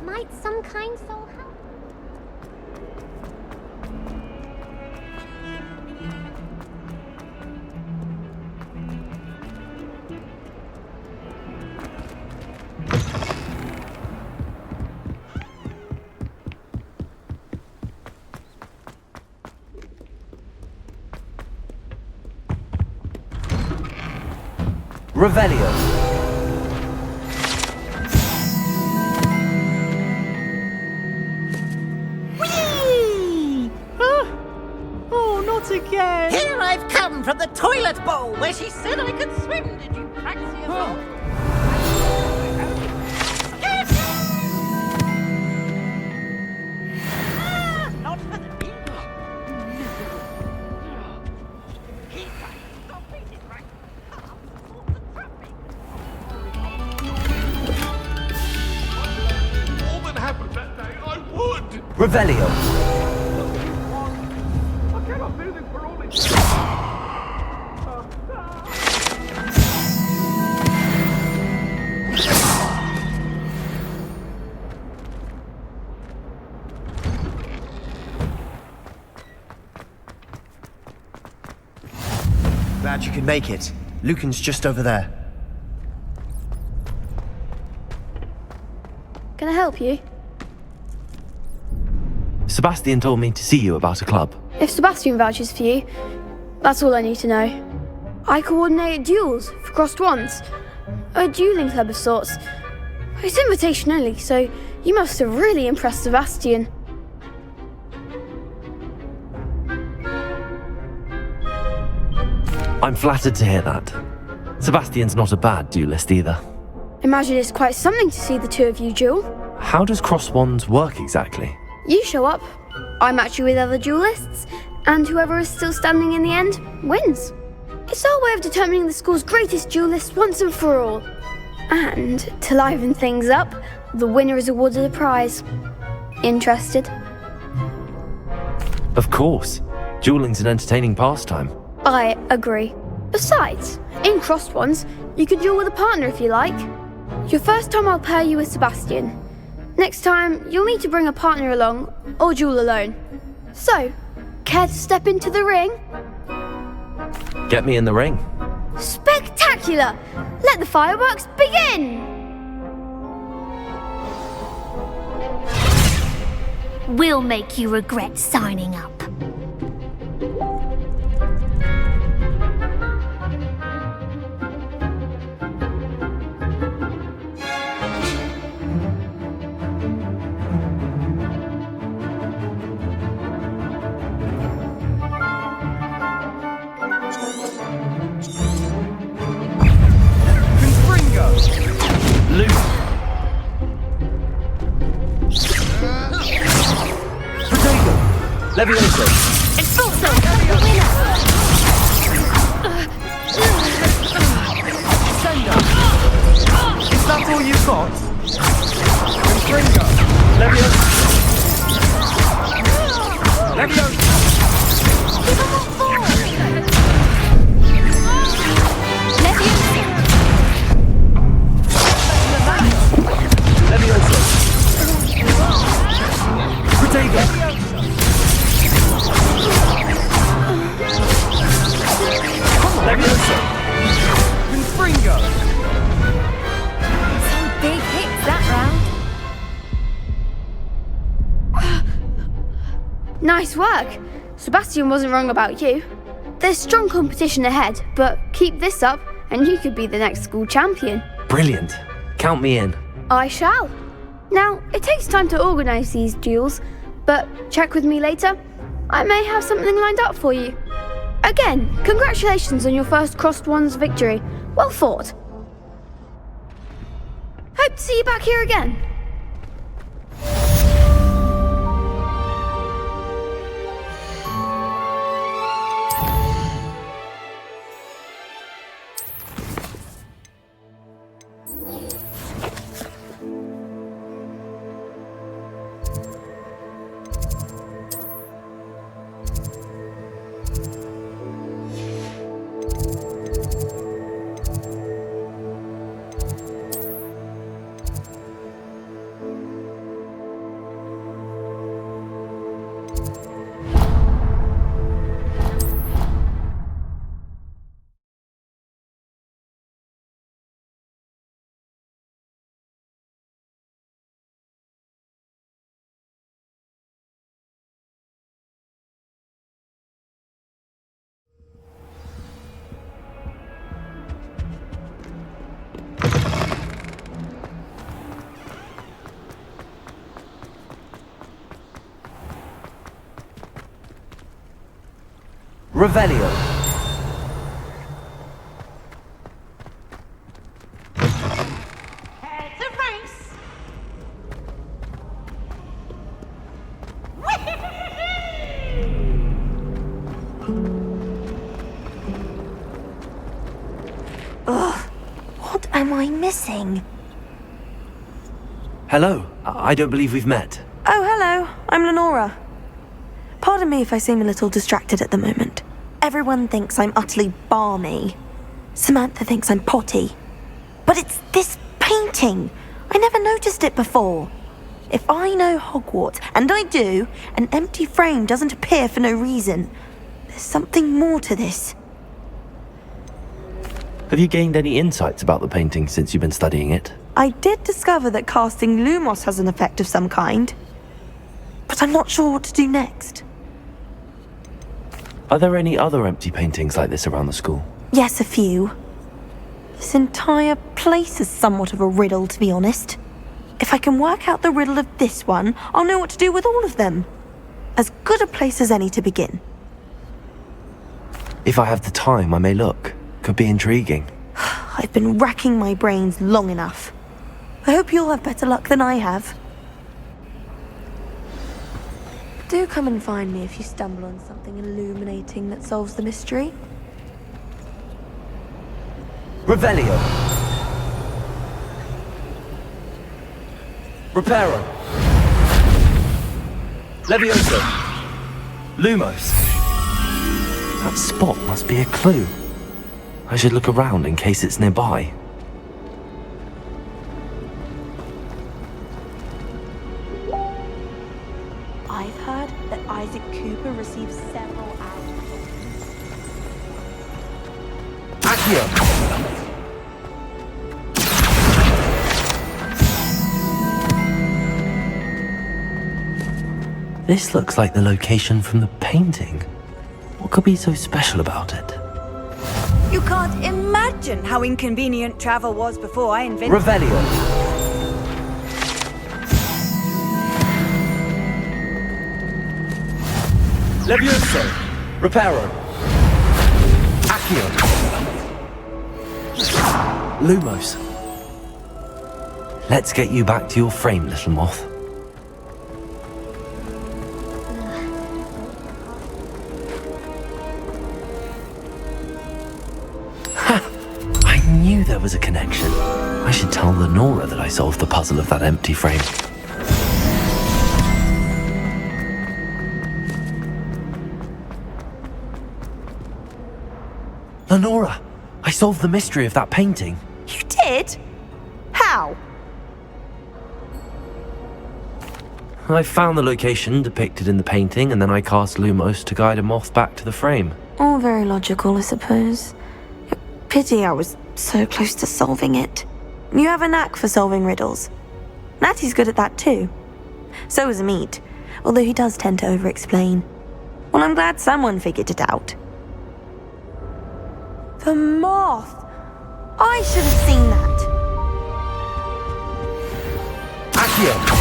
Might some kind soul help? Revelio. Whee! Oh, not again! Here I've come from the toilet bowl where she said I could swim. Did you practice yourself? Revelio. I cannot do this for all its... Glad you could make it. Lucan's just over there. Can I help you? Sebastian told me to see you about a club. If Sebastian vouches for you, that's all I need to know. I coordinate duels for crossed wands. A dueling club of sorts. It's invitation only, so you must have really impressed Sebastian. I'm flattered to hear that. Sebastian's not a bad duelist either. Imagine it's quite something to see the two of you duel. How does cross wands work exactly? You show up, I match you with other duelists, and whoever is still standing in the end wins. It's our way of determining the school's greatest duelist once and for all. And to liven things up, the winner is awarded a prize. Interested? Of course. Dueling's an entertaining pastime. I agree. Besides, in crossed ones, you can duel with a partner if you like. Your first time I'll pair you with Sebastian. Next time, you'll need to bring a partner along, or duel alone. So, care to step into the ring? Get me in the ring. Spectacular! Let the fireworks begin! We'll make you regret signing up. Levioso. Expulso! The winner! Sender! Is that all you've got? Confringo! Levioso. Levioso! Give him a fall! Levioso. Protego. Levioso. Confringo! Some big hits that round. Nice work. Sebastian wasn't wrong about you. There's strong competition ahead, but keep this up and you could be the next school champion. Brilliant. Count me in. I shall. Now, it takes time to organise these duels, but check with me later. I may have something lined up for you. Again, congratulations on your first crossed wands victory. Well fought. Hope to see you back here again. Revelio. It's a race! Ugh, what am I missing? Hello. I don't believe we've met. Oh, hello. I'm Lenora. Pardon me if I seem a little distracted at the moment. Everyone thinks I'm utterly balmy. Samantha thinks I'm potty. But it's this painting. I never noticed it before. If I know Hogwarts, and I do, an empty frame doesn't appear for no reason. There's something more to this. Have you gained any insights about the painting since you've been studying it? I did discover that casting Lumos has an effect of some kind. But I'm not sure what to do next. Are there any other empty paintings like this around the school? Yes, a few. This entire place is somewhat of a riddle, to be honest. If I can work out the riddle of this one, I'll know what to do with all of them. As good a place as any to begin. If I have the time, I may look. Could be intriguing. I've been racking my brains long enough. I hope you'll have better luck than I have. Do come and find me if you stumble on something illuminating that solves the mystery. Revelio. Reparo. Levioso. Lumos. That spot must be a clue. I should look around in case it's nearby. I've heard that Isaac Cooper received several hours. Accio! This looks like the location from the painting. What could be so special about it? You can't imagine how inconvenient travel was before I invented... Revelio. Levioso. Reparo. Accio. Lumos. Let's get you back to your frame, little moth. I knew there was a connection. I should tell Lenora that I solved the puzzle of that empty frame. Lenora, I solved the mystery of that painting. You did? How? I found the location depicted in the painting, and then I cast Lumos to guide a moth back to the frame. All very logical, I suppose. Pity I was so close to solving it. You have a knack for solving riddles. Natty's good at that too. So is Meat, although he does tend to over-explain. Well, I'm glad someone figured it out. The moth! I should have seen that. Accio!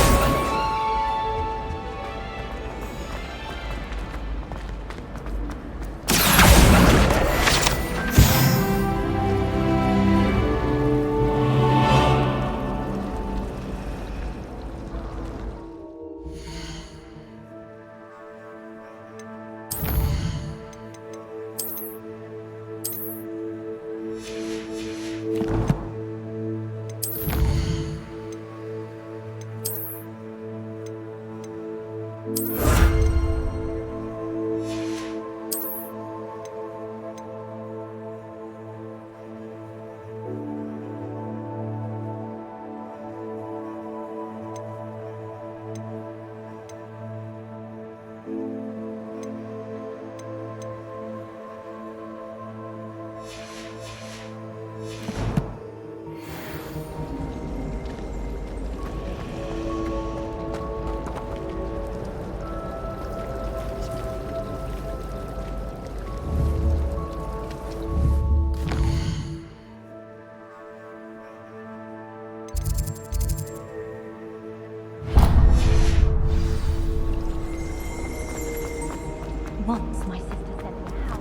Once my sister said how...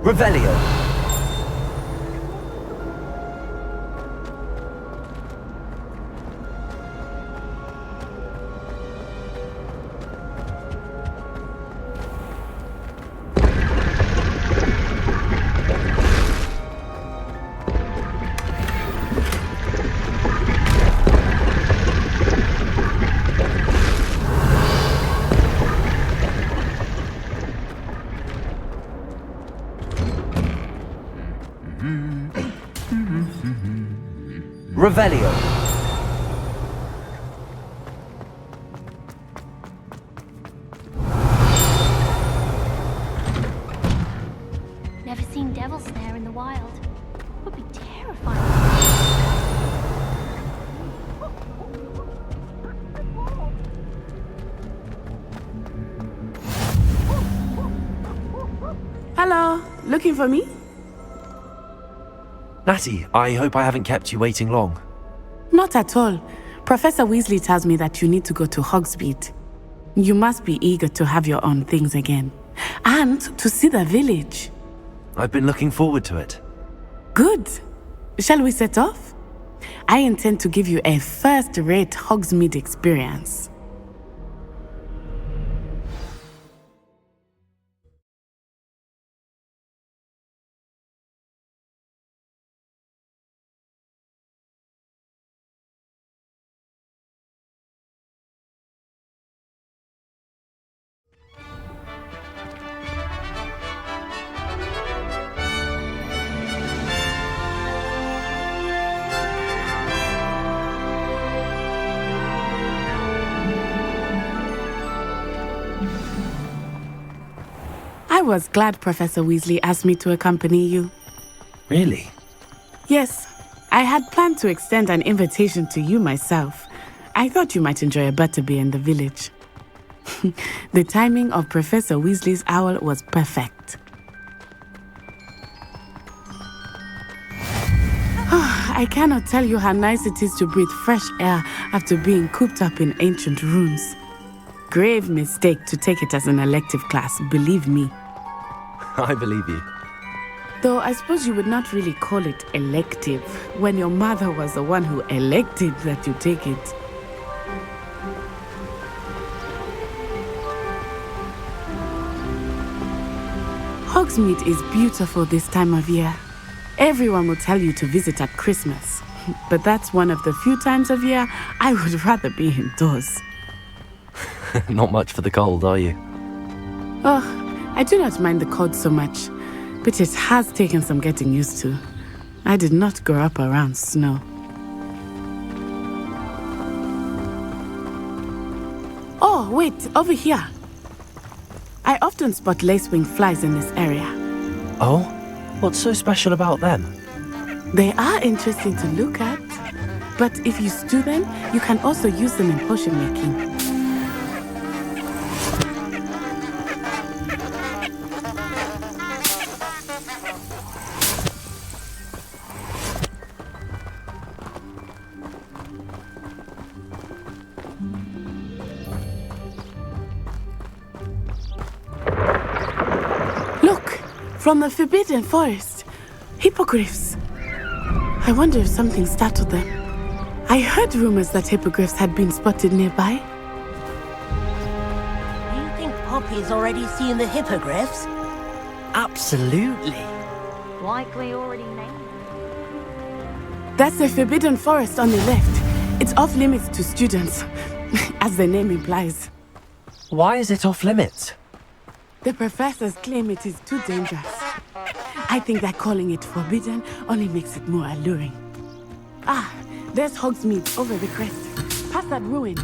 Revelio. Revelio. Never seen devil snare in the wild. Would be terrifying. Hello, looking for me? Natty, I hope I haven't kept you waiting long. Not at all. Professor Weasley tells me that you need to go to Hogsmeade. You must be eager to have your own things again. And to see the village. I've been looking forward to it. Good. Shall we set off? I intend to give you a first-rate Hogsmeade experience. I was glad Professor Weasley asked me to accompany you. Really? Yes, I had planned to extend an invitation to you myself. I thought you might enjoy a butterbeer in the village. The timing of Professor Weasley's owl was perfect. I cannot tell you how nice it is to breathe fresh air after being cooped up in ancient rooms. Grave mistake to take it as an elective class, believe me. I believe you. Though I suppose you would not really call it elective when your mother was the one who elected that you take it. Hogsmeade is beautiful this time of year. Everyone will tell you to visit at Christmas, but that's one of the few times of year I would rather be indoors. Not much for the cold, are you? Oh, I do not mind the cold so much, but it has taken some getting used to. I did not grow up around snow. Oh, wait, over here. I often spot lacewing flies in this area. Oh? What's so special about them? They are interesting to look at, but if you stew them, you can also use them in potion making. From the Forbidden Forest. Hippogriffs. I wonder if something startled them. I heard rumors that hippogriffs had been spotted nearby. Do you think Poppy's already seen the hippogriffs? Absolutely. Likely already named. That's the Forbidden Forest on the left. It's off limits to students, as the name implies. Why is it off limits? The professors claim it is too dangerous. I think that calling it forbidden only makes it more alluring. Ah, there's Hogsmeade over the crest. Past that ruin.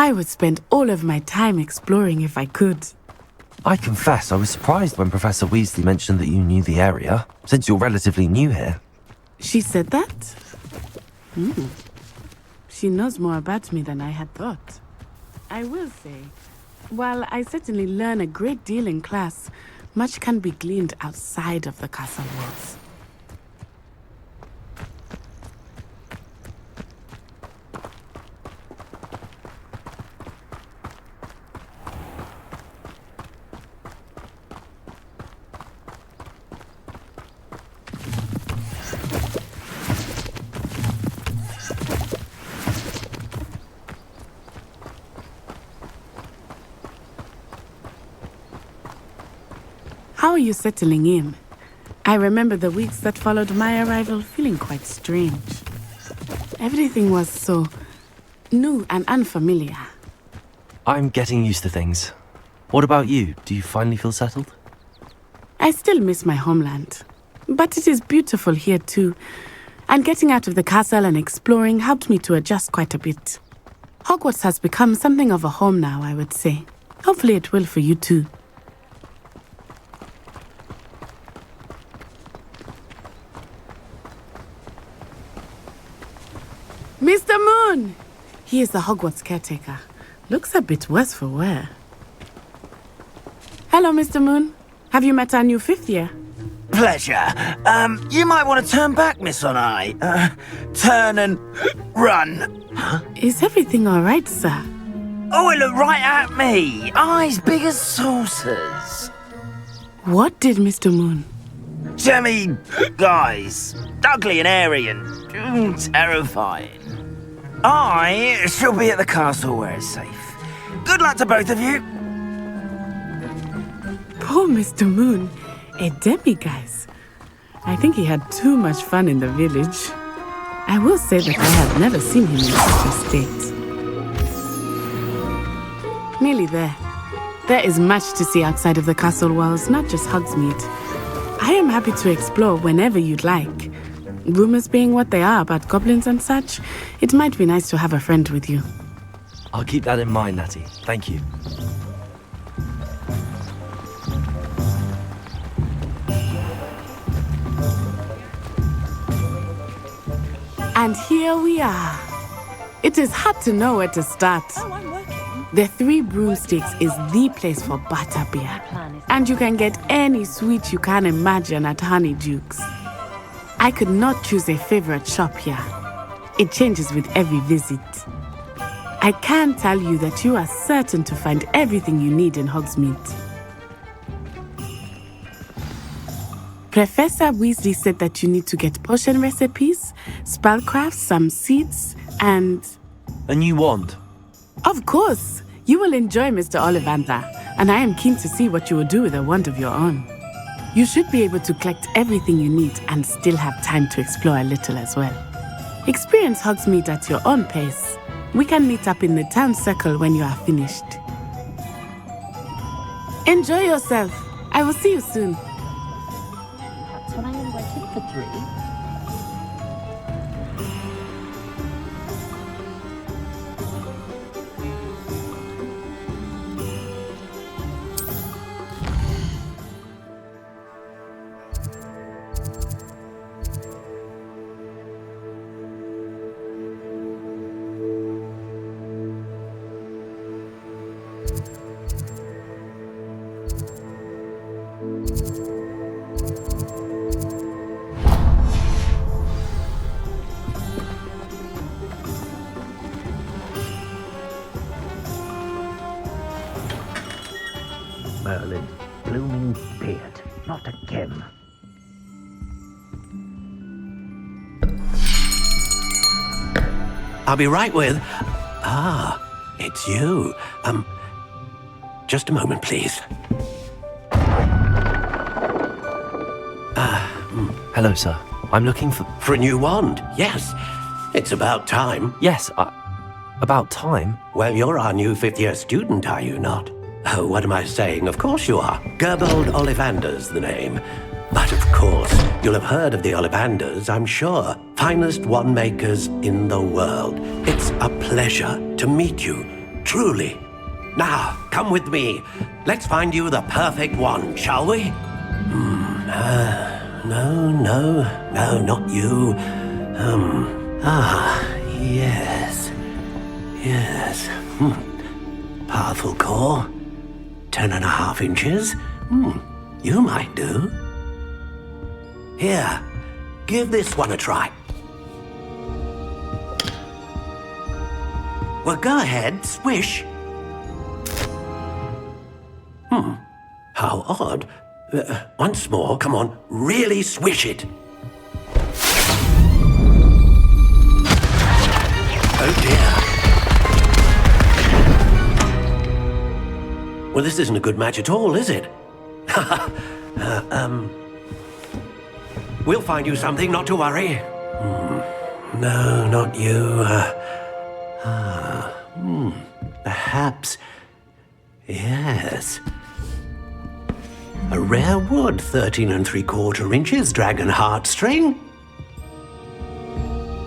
I would spend all of my time exploring if I could. I confess I was surprised when Professor Weasley mentioned that you knew the area, since you're relatively new here. She said that? She knows more about me than I had thought. I will say, while I certainly learn a great deal in class, much can be gleaned outside of the castle walls. How are you settling in? I remember the weeks that followed my arrival feeling quite strange. Everything was so new and unfamiliar. I'm getting used to things. What about you? Do you finally feel settled? I still miss my homeland, but it is beautiful here too. And getting out of the castle and exploring helped me to adjust quite a bit. Hogwarts has become something of a home now, I would say. Hopefully it will for you too. Mr. Moon! He is the Hogwarts caretaker. Looks a bit worse for wear. Hello, Mr. Moon. Have you met our new 5th year? Pleasure. You might want to turn back, Miss Onai. Turn and run. Huh? Is everything all right, sir? Oh, it looked right at me. Eyes big as saucers. What did Mr. Moon? Jemmy, guys. Ugly and airy and terrifying. I shall be at the castle where it's safe. Good luck to both of you. Poor Mr. Moon. A demiguise. I think he had too much fun in the village. I will say that I have never seen him in such a state. Nearly there. There is much to see outside of the castle walls, not just Hogsmeade. I am happy to explore whenever you'd like. Rumors being what they are about goblins and such, it might be nice to have a friend with you. I'll keep that in mind, Natty. Thank you. And here we are. It is hard to know where to start. The Three Broomsticks is the place for butterbeer. And you can get any sweet you can imagine at Honeydukes. I could not choose a favorite shop here. It changes with every visit. I can tell you that you are certain to find everything you need in Hogsmeade. Professor Weasley said that you need to get potion recipes, spellcrafts, some seeds, and... A new wand? Of course! You will enjoy Mr. Ollivander, and I am keen to see what you will do with a wand of your own. You should be able to collect everything you need and still have time to explore a little as well. Experience Hogsmeade at your own pace. We can meet up in the town circle when you are finished. Enjoy yourself. I will see you soon. That's what I invited for 3. Merlin, blooming beard, not again. I'll be right with... Ah, it's you. Just a moment, please. Hello, sir. I'm looking for... For a new wand, yes. It's about time. Yes, about time? Well, you're our new 5th-year student, are you not? Oh, what am I saying? Of course you are. Gerbold Ollivander's the name. But of course, you'll have heard of the Ollivanders, I'm sure. Finest wand makers in the world. It's a pleasure to meet you. Truly. Now, come with me. Let's find you the perfect one, shall we? No, not you. Yes. Powerful core. 10.5 inches. You might do. Here, give this one a try. Well, go ahead, swish. How odd. Once more, come on, really swish it. Oh dear. Well, this isn't a good match at all, is it? We'll find you something, not to worry. No, not you. Perhaps. Yes. A rare wood, 13 3/4 inches, dragon heartstring.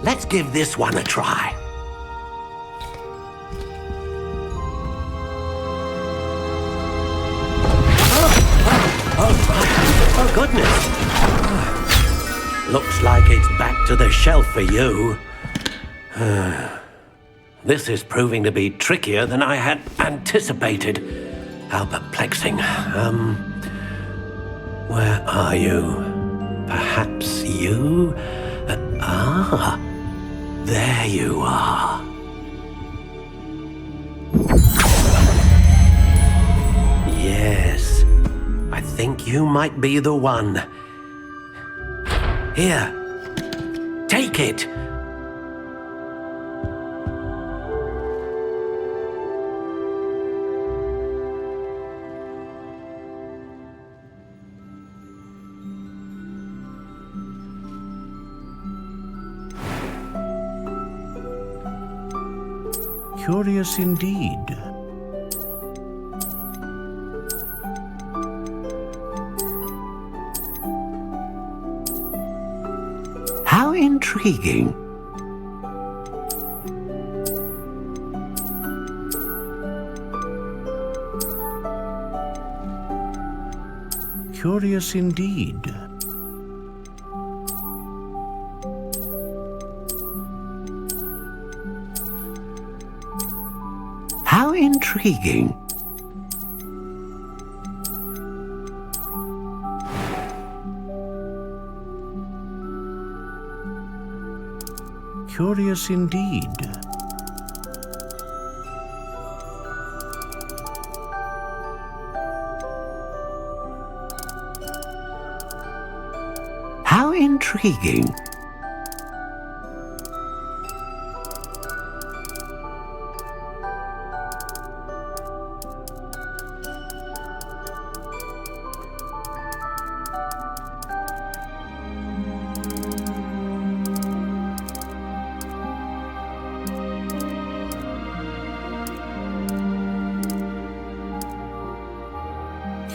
Let's give this one a try. Oh, goodness. Looks like it's back to the shelf for you. This is proving to be trickier than I had anticipated. How perplexing. Where are you? Perhaps you? There you are. Yes, I think you might be the one. Here, take it. Curious indeed. How intriguing. Curious indeed. How intriguing. Curious indeed. How intriguing.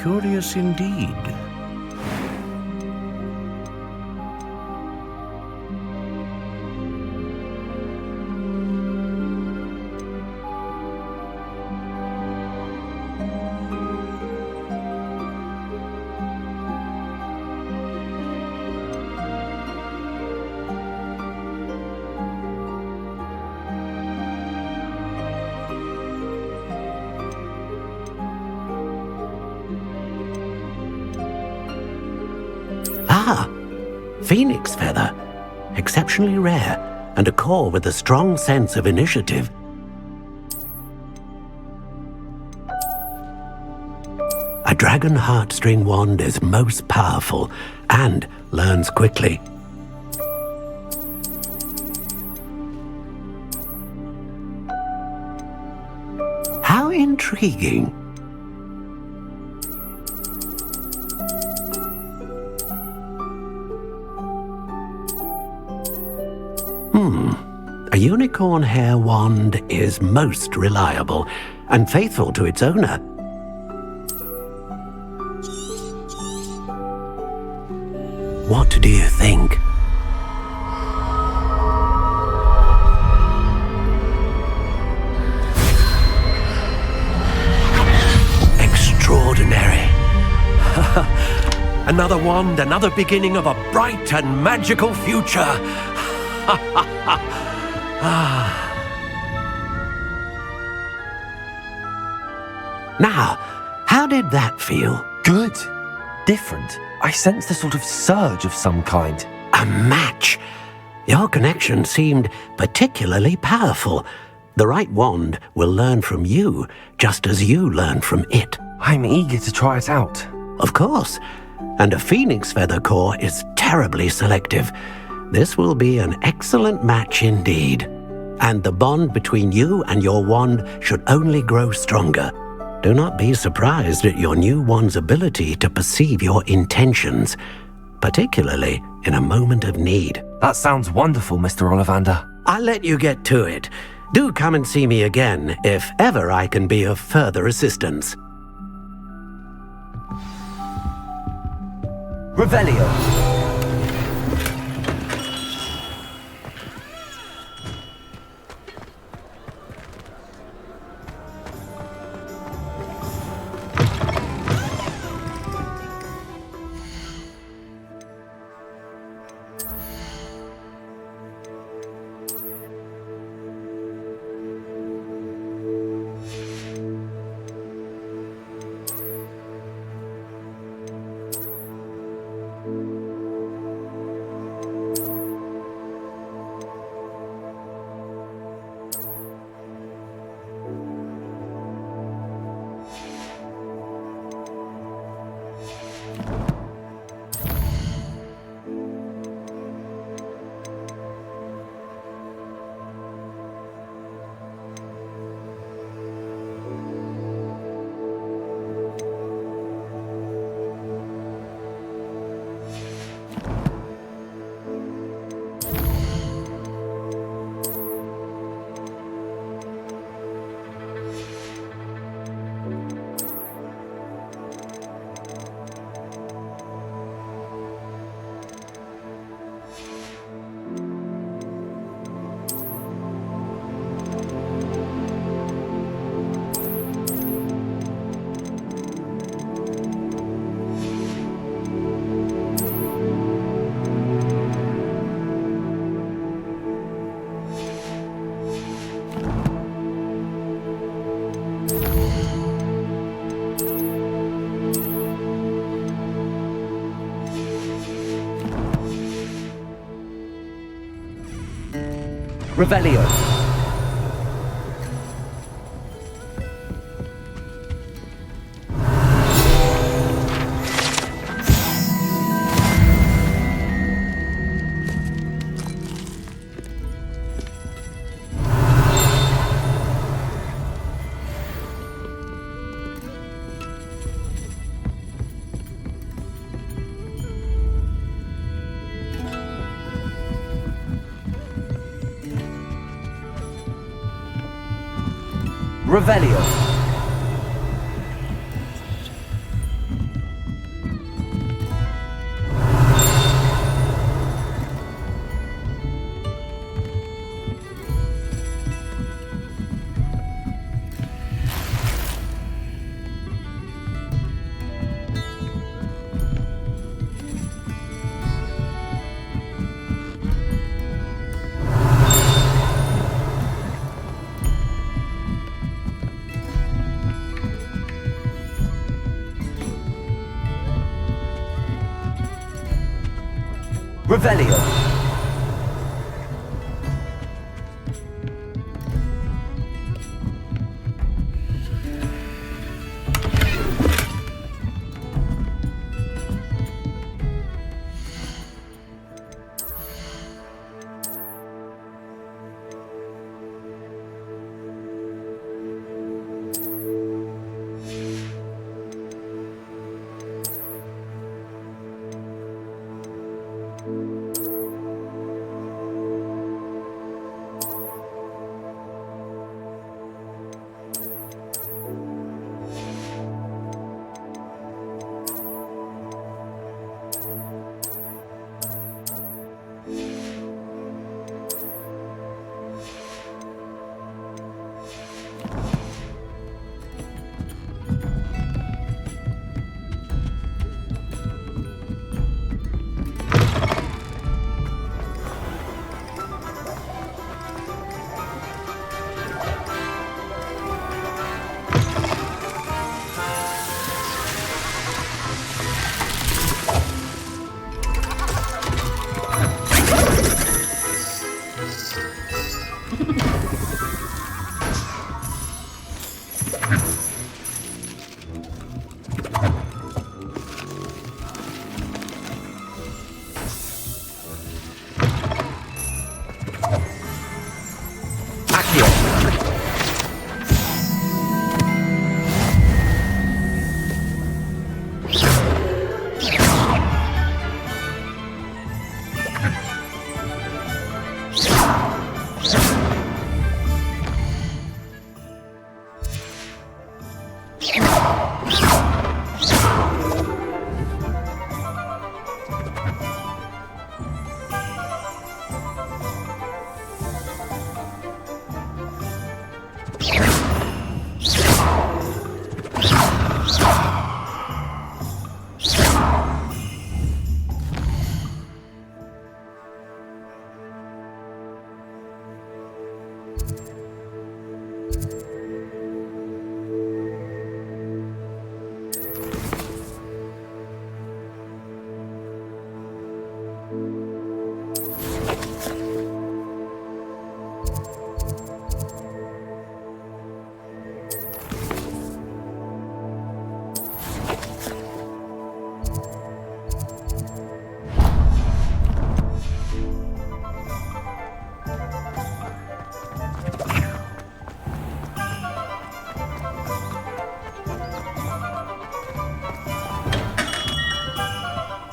Curious indeed. Phoenix feather. Exceptionally rare, and a core with a strong sense of initiative. A dragon heartstring wand is most powerful and learns quickly. How intriguing. A unicorn hair wand is most reliable and faithful to its owner. What do you think? Another wand, another beginning of a bright and magical future. Now, how did that feel? Good. Different. I sensed a sort of surge of some kind. A match. Your connection seemed particularly powerful. The right wand will learn from you, just as you learn from it. I'm eager to try it out. Of course. And a phoenix feather core is terribly selective. This will be an excellent match indeed. And the bond between you and your wand should only grow stronger. Do not be surprised at your new wand's ability to perceive your intentions, particularly in a moment of need. That sounds wonderful, Mr. Ollivander. I'll let you get to it. Do come and see me again if ever I can be of further assistance. Revelio. Revelio. Revelio. Revelio.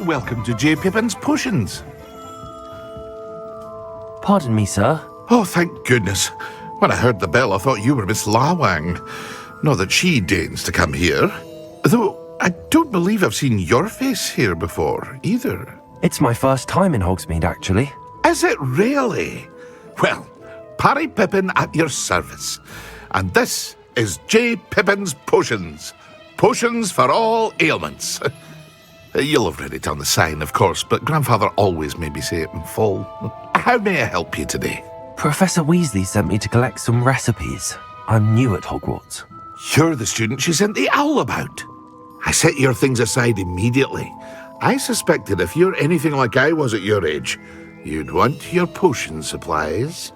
welcome to J. Pippin's Potions. Pardon me, sir. Oh, thank goodness. When I heard the bell, I thought you were Miss Lawang. Not that she deigns to come here. Though I don't believe I've seen your face here before, either. It's my first time in Hogsmeade, actually. Is it really? Well, Parry Pippin at your service. And this is J. Pippin's Potions. Potions for all ailments. You'll have read it on the sign, of course, but Grandfather always made me say it in full. How may I help you today? Professor Weasley sent me to collect some recipes. I'm new at Hogwarts. You're the student she sent the owl about. I set your things aside immediately. I suspected if you're anything like I was at your age, you'd want your potion supplies.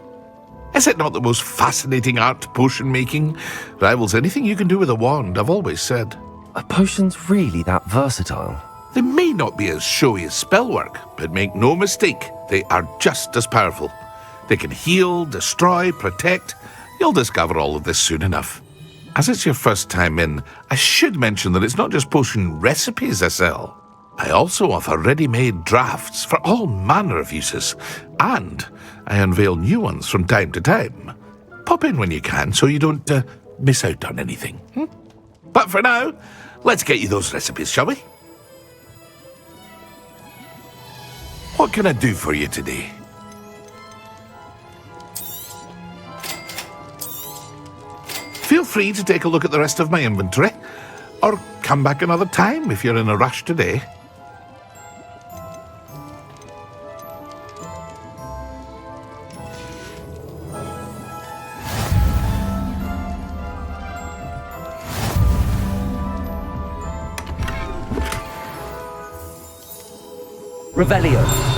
Is it not the most fascinating art, potion making? Rivals anything you can do with a wand, I've always said. Are potions really that versatile? They may not be as showy as spellwork, but make no mistake, they are just as powerful. They can heal, destroy, protect. You'll discover all of this soon enough. As it's your first time in, I should mention that it's not just potion recipes I sell. I also offer ready-made drafts for all manner of uses, and I unveil new ones from time to time. Pop in when you can so you don't miss out on anything. But for now, let's get you those recipes, shall we? What can I do for you today? Feel free to take a look at the rest of my inventory, or come back another time if you're in a rush today. Revelio.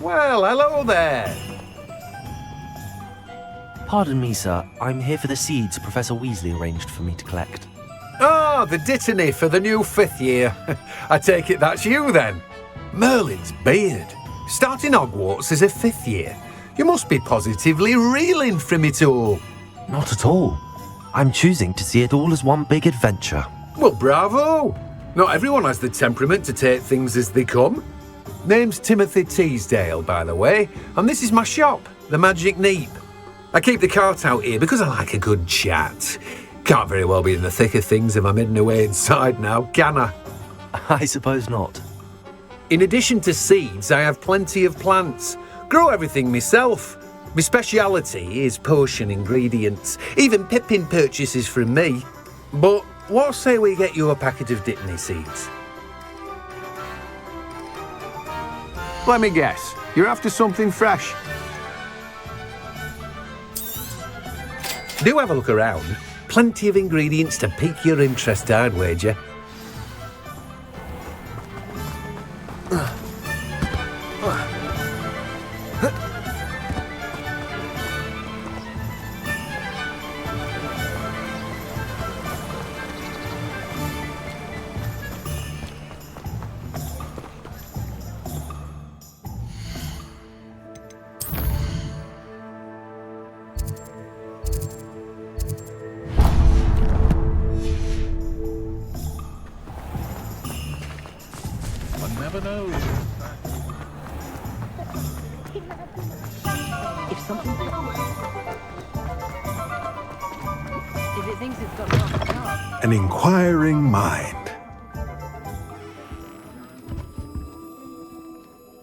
Well, hello there. Pardon me, sir. I'm here for the seeds Professor Weasley arranged for me to collect. Ah, the Dittany for the new 5th year. I take it that's you then. Merlin's beard. Starting Hogwarts as a 5th year. You must be positively reeling from it all. Not at all. I'm choosing to see it all as one big adventure. Well, bravo. Not everyone has the temperament to take things as they come. Name's Timothy Teasdale, by the way, and this is my shop, the Magic Neep. I keep the cart out here because I like a good chat. Can't very well be in the thick of things if I'm hidden away inside now, can I? I suppose not. In addition to seeds, I have plenty of plants. Grow everything myself. My speciality is potion ingredients. Even Pippin purchases from me. But what say we get you a packet of Dittany seeds? Let me guess, you're after something fresh. Do have a look around. Plenty of ingredients to pique your interest, I'd wager. Never knows. If something... If it thinks it's got lost job. An inquiring mind.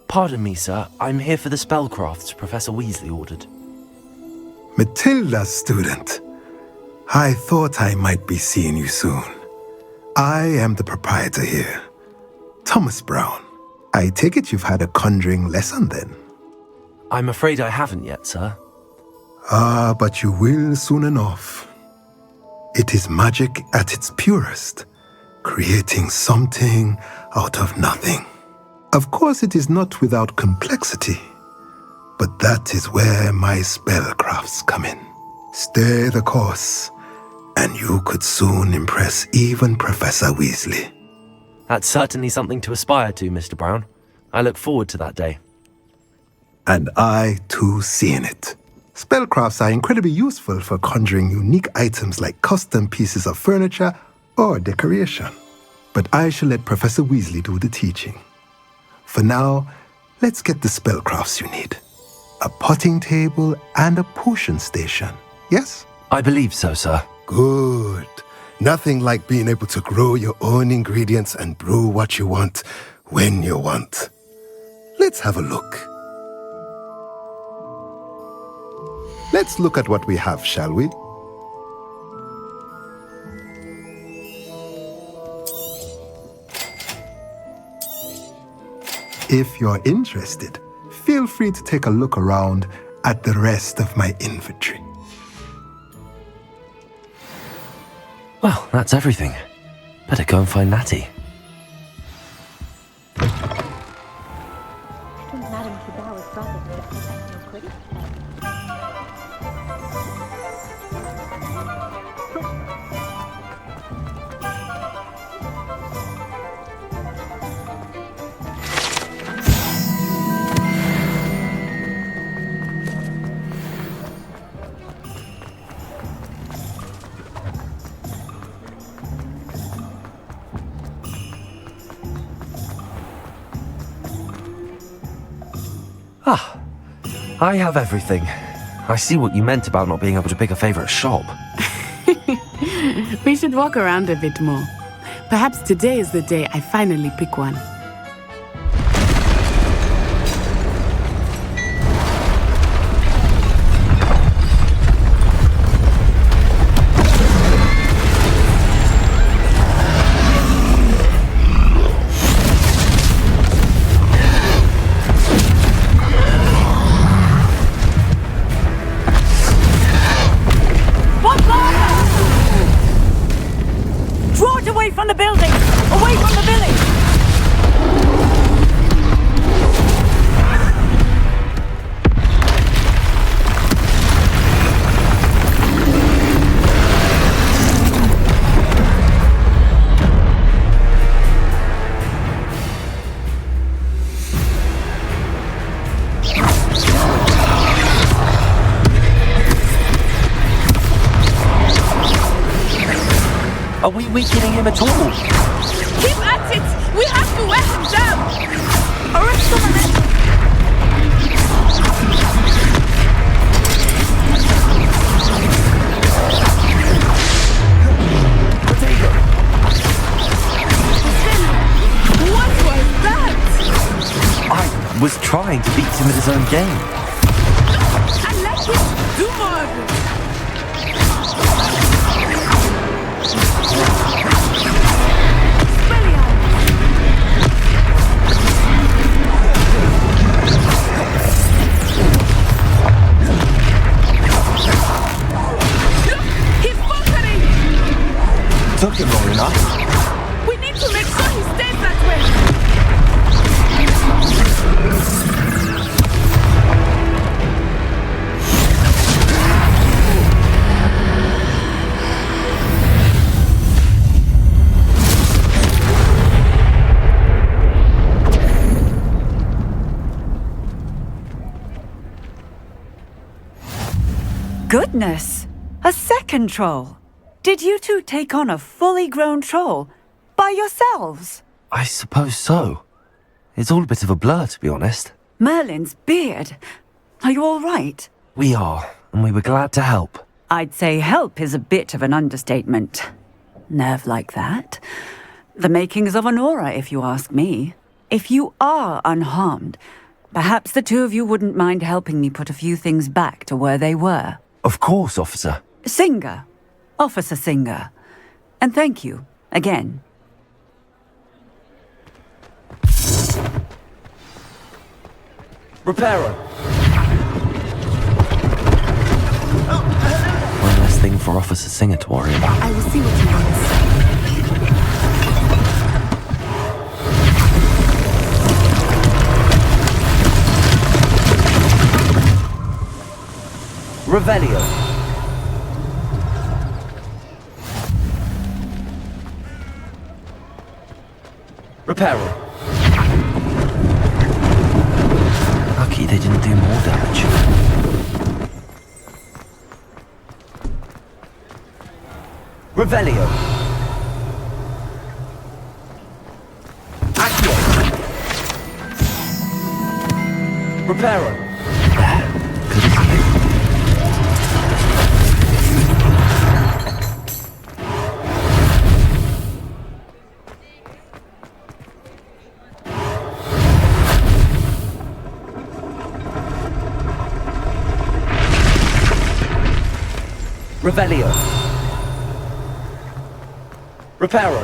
Pardon me, sir. I'm here for the spellcrafts Professor Weasley ordered. Matilda, student. I thought I might be seeing you soon. I am the proprietor here. Thomas Brown, I take it you've had a conjuring lesson then? I'm afraid I haven't yet, sir. Ah, but you will soon enough. It is magic at its purest, creating something out of nothing. Of course, it is not without complexity, but that is where my spellcrafts come in. Stay the course, and you could soon impress even Professor Weasley. That's certainly something to aspire to, Mr. Brown. I look forward to that day. And I, too, see in it. Spellcrafts are incredibly useful for conjuring unique items like custom pieces of furniture or decoration. But I shall let Professor Weasley do the teaching. For now, let's get the spellcrafts you need. A potting table and a potion station, yes? I believe so, sir. Good. Nothing like being able to grow your own ingredients and brew what you want when you want. Let's have a look. Let's look at what we have, shall we? If you're interested, feel free to take a look around at the rest of my inventory. Well, that's everything. Better go and find Natty. I think Madame Kibawa's brother could affect your quidditch. Ah, I have everything. I see what you meant about not being able to pick a favorite shop. We should walk around a bit more. Perhaps today is the day I finally pick one. Away from the building! Away from the village! Are we weakening him at all? Keep at it! We have to wear him down! Arrest him and then... What was that? I was trying to beat him at his own game. And let him do more of it! Took him long enough. We need to make sure he stays that way. Goodness! A second troll! Did you two take on a fully grown troll by yourselves? I suppose so. It's all a bit of a blur, to be honest. Merlin's beard. Are you all right? We are, and we were glad to help. I'd say help is a bit of an understatement. Nerve like that. The makings of an aura, if you ask me. If you are unharmed, perhaps the two of you wouldn't mind helping me put a few things back to where they were. Of course, officer. Singer. Officer Singer. And thank you, again. Reparo. One less thing for Officer Singer to worry about. I will see what he wants. Revelio. Reparo. Lucky they didn't do more damage. Revelio. Accio. Reparo. Good as new. Revelio. Reparo.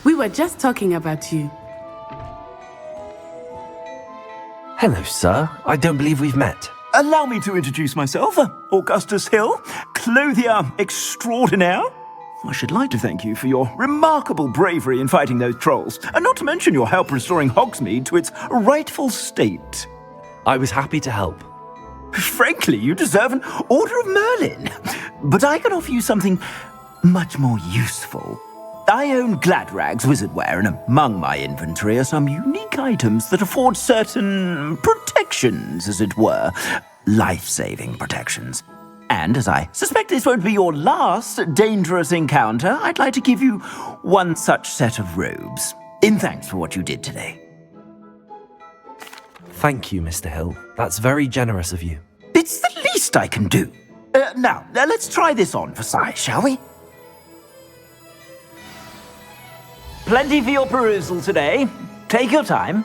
We were just talking about you. Hello, sir. I don't believe we've met. Allow me to introduce myself, Augustus Hill, clothier extraordinaire. I should like to thank you for your remarkable bravery in fighting those trolls, and not to mention your help restoring Hogsmeade to its rightful state. I was happy to help. Frankly, you deserve an Order of Merlin. But I can offer you something much more useful. I own Gladrag's wizardware, and among my inventory are some unique items that afford certain protections, as it were. Life-saving protections. And as I suspect this won't be your last dangerous encounter, I'd like to give you one such set of robes, in thanks for what you did today. Thank you, Mr. Hill. That's very generous of you. It's the least I can do. Now, let's try this on for size, shall we? Plenty for your perusal today. Take your time.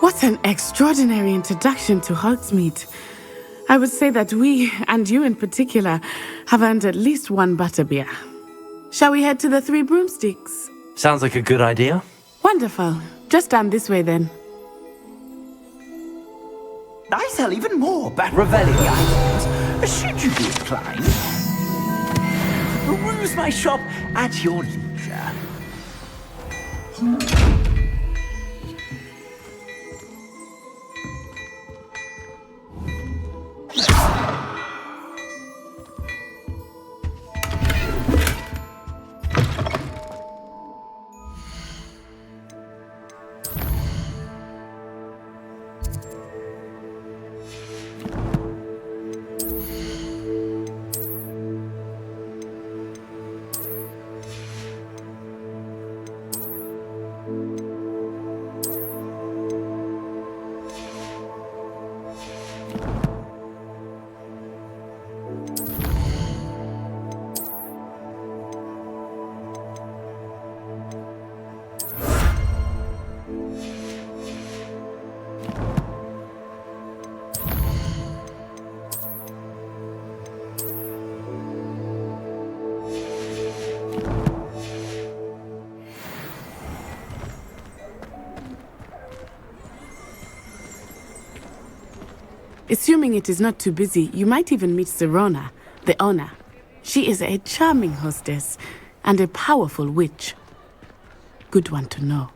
What an extraordinary introduction to Hogsmeade. I would say that we, and you in particular, have earned at least one butterbeer. Shall we head to the Three Broomsticks? Sounds like a good idea. Wonderful. Just down this way then. I sell even more Revelio items, should you be inclined. Peruse my shop at your leisure. Assuming it is not too busy, you might even meet Sirona, the owner. She is a charming hostess and a powerful witch. Good one to know.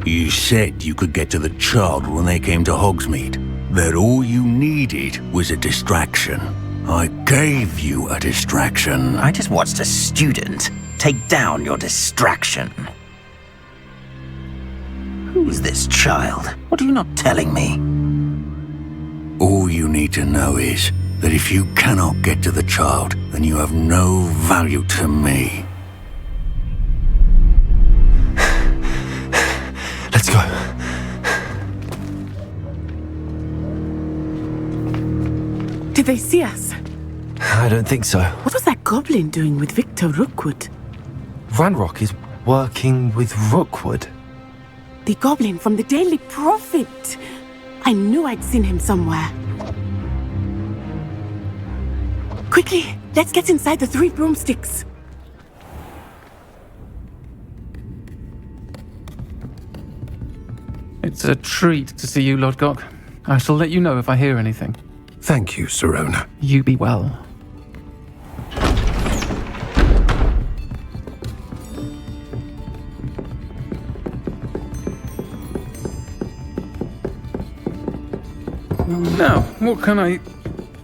You said you could get to the child when they came to Hogsmeade. That all you needed was a distraction. I gave you a distraction. I just watched a student take down your distraction. Who is this child? What are you not telling me? All you need to know is that if you cannot get to the child, then you have no value to me. Let's go. Did they see us? I don't think so. What was that goblin doing with Victor Rookwood? Ranrock is working with Rookwood. The goblin from the Daily Prophet. I knew I'd seen him somewhere. Quickly, let's get inside the 3 broomsticks. It's a treat to see you, Lodgok. I shall let you know if I hear anything. Thank you, Sirona. You be well. Now, what can I...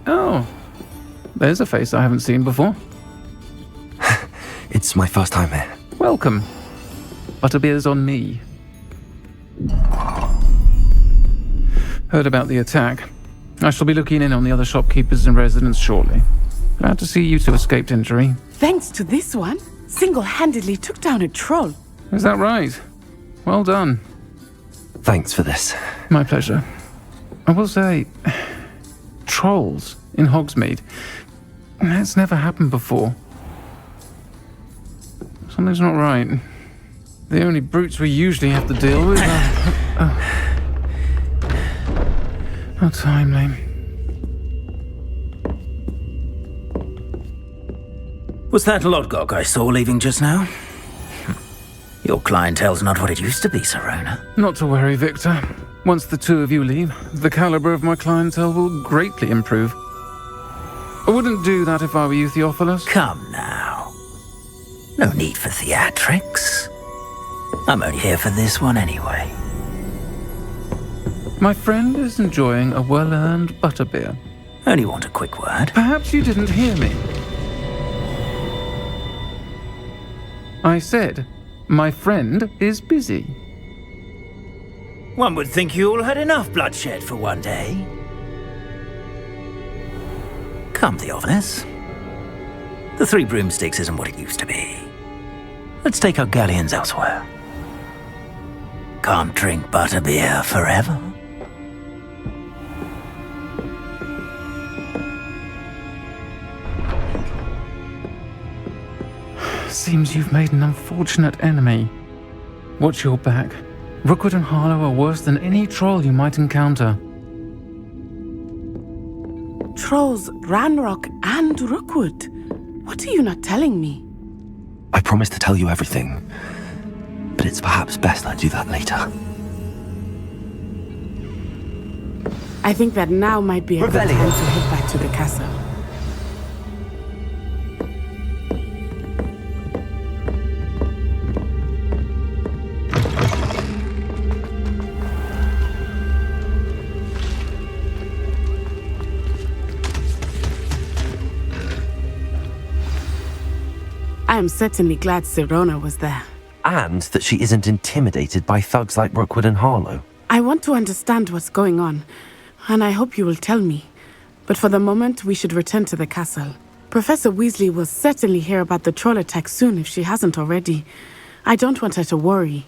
Oh, there's a face I haven't seen before. It's my first time here. Welcome. Butterbeer's on me. Heard about the attack. I shall be looking in on the other shopkeepers and residents shortly. Glad to see you two escaped injury. Thanks to this one, single-handedly took down a troll. Is that right? Well done. Thanks for this. My pleasure. I will say, trolls in Hogsmeade. That's never happened before. Something's not right. The only brutes we usually have to deal with are... How timely. Was that Lodgok I saw leaving just now? Your clientele's not what it used to be, Sirona. Not to worry, Victor. Once the two of you leave, the caliber of my clientele will greatly improve. I wouldn't do that if I were you, Theophilus. Come now. No need for theatrics. I'm only here for this one anyway. My friend is enjoying a well-earned butterbeer. Only want a quick word. Perhaps you didn't hear me. I said, my friend is busy. One would think you all had enough bloodshed for one day. Come, Theophilus. The 3 broomsticks isn't what it used to be. Let's take our galleons elsewhere. Can't drink butterbeer forever. Seems you've made an unfortunate enemy. Watch your back. Rookwood and Harlow are worse than any troll you might encounter. Trolls, Ranrock, and Rookwood. What are you not telling me? I promised to tell you everything, but it's perhaps best I do that later. I think that now might be a good time to head back to the castle. I am certainly glad Sirona was there. And that she isn't intimidated by thugs like Rookwood and Harlow. I want to understand what's going on, and I hope you will tell me. But for the moment, we should return to the castle. Professor Weasley will certainly hear about the troll attack soon if she hasn't already. I don't want her to worry.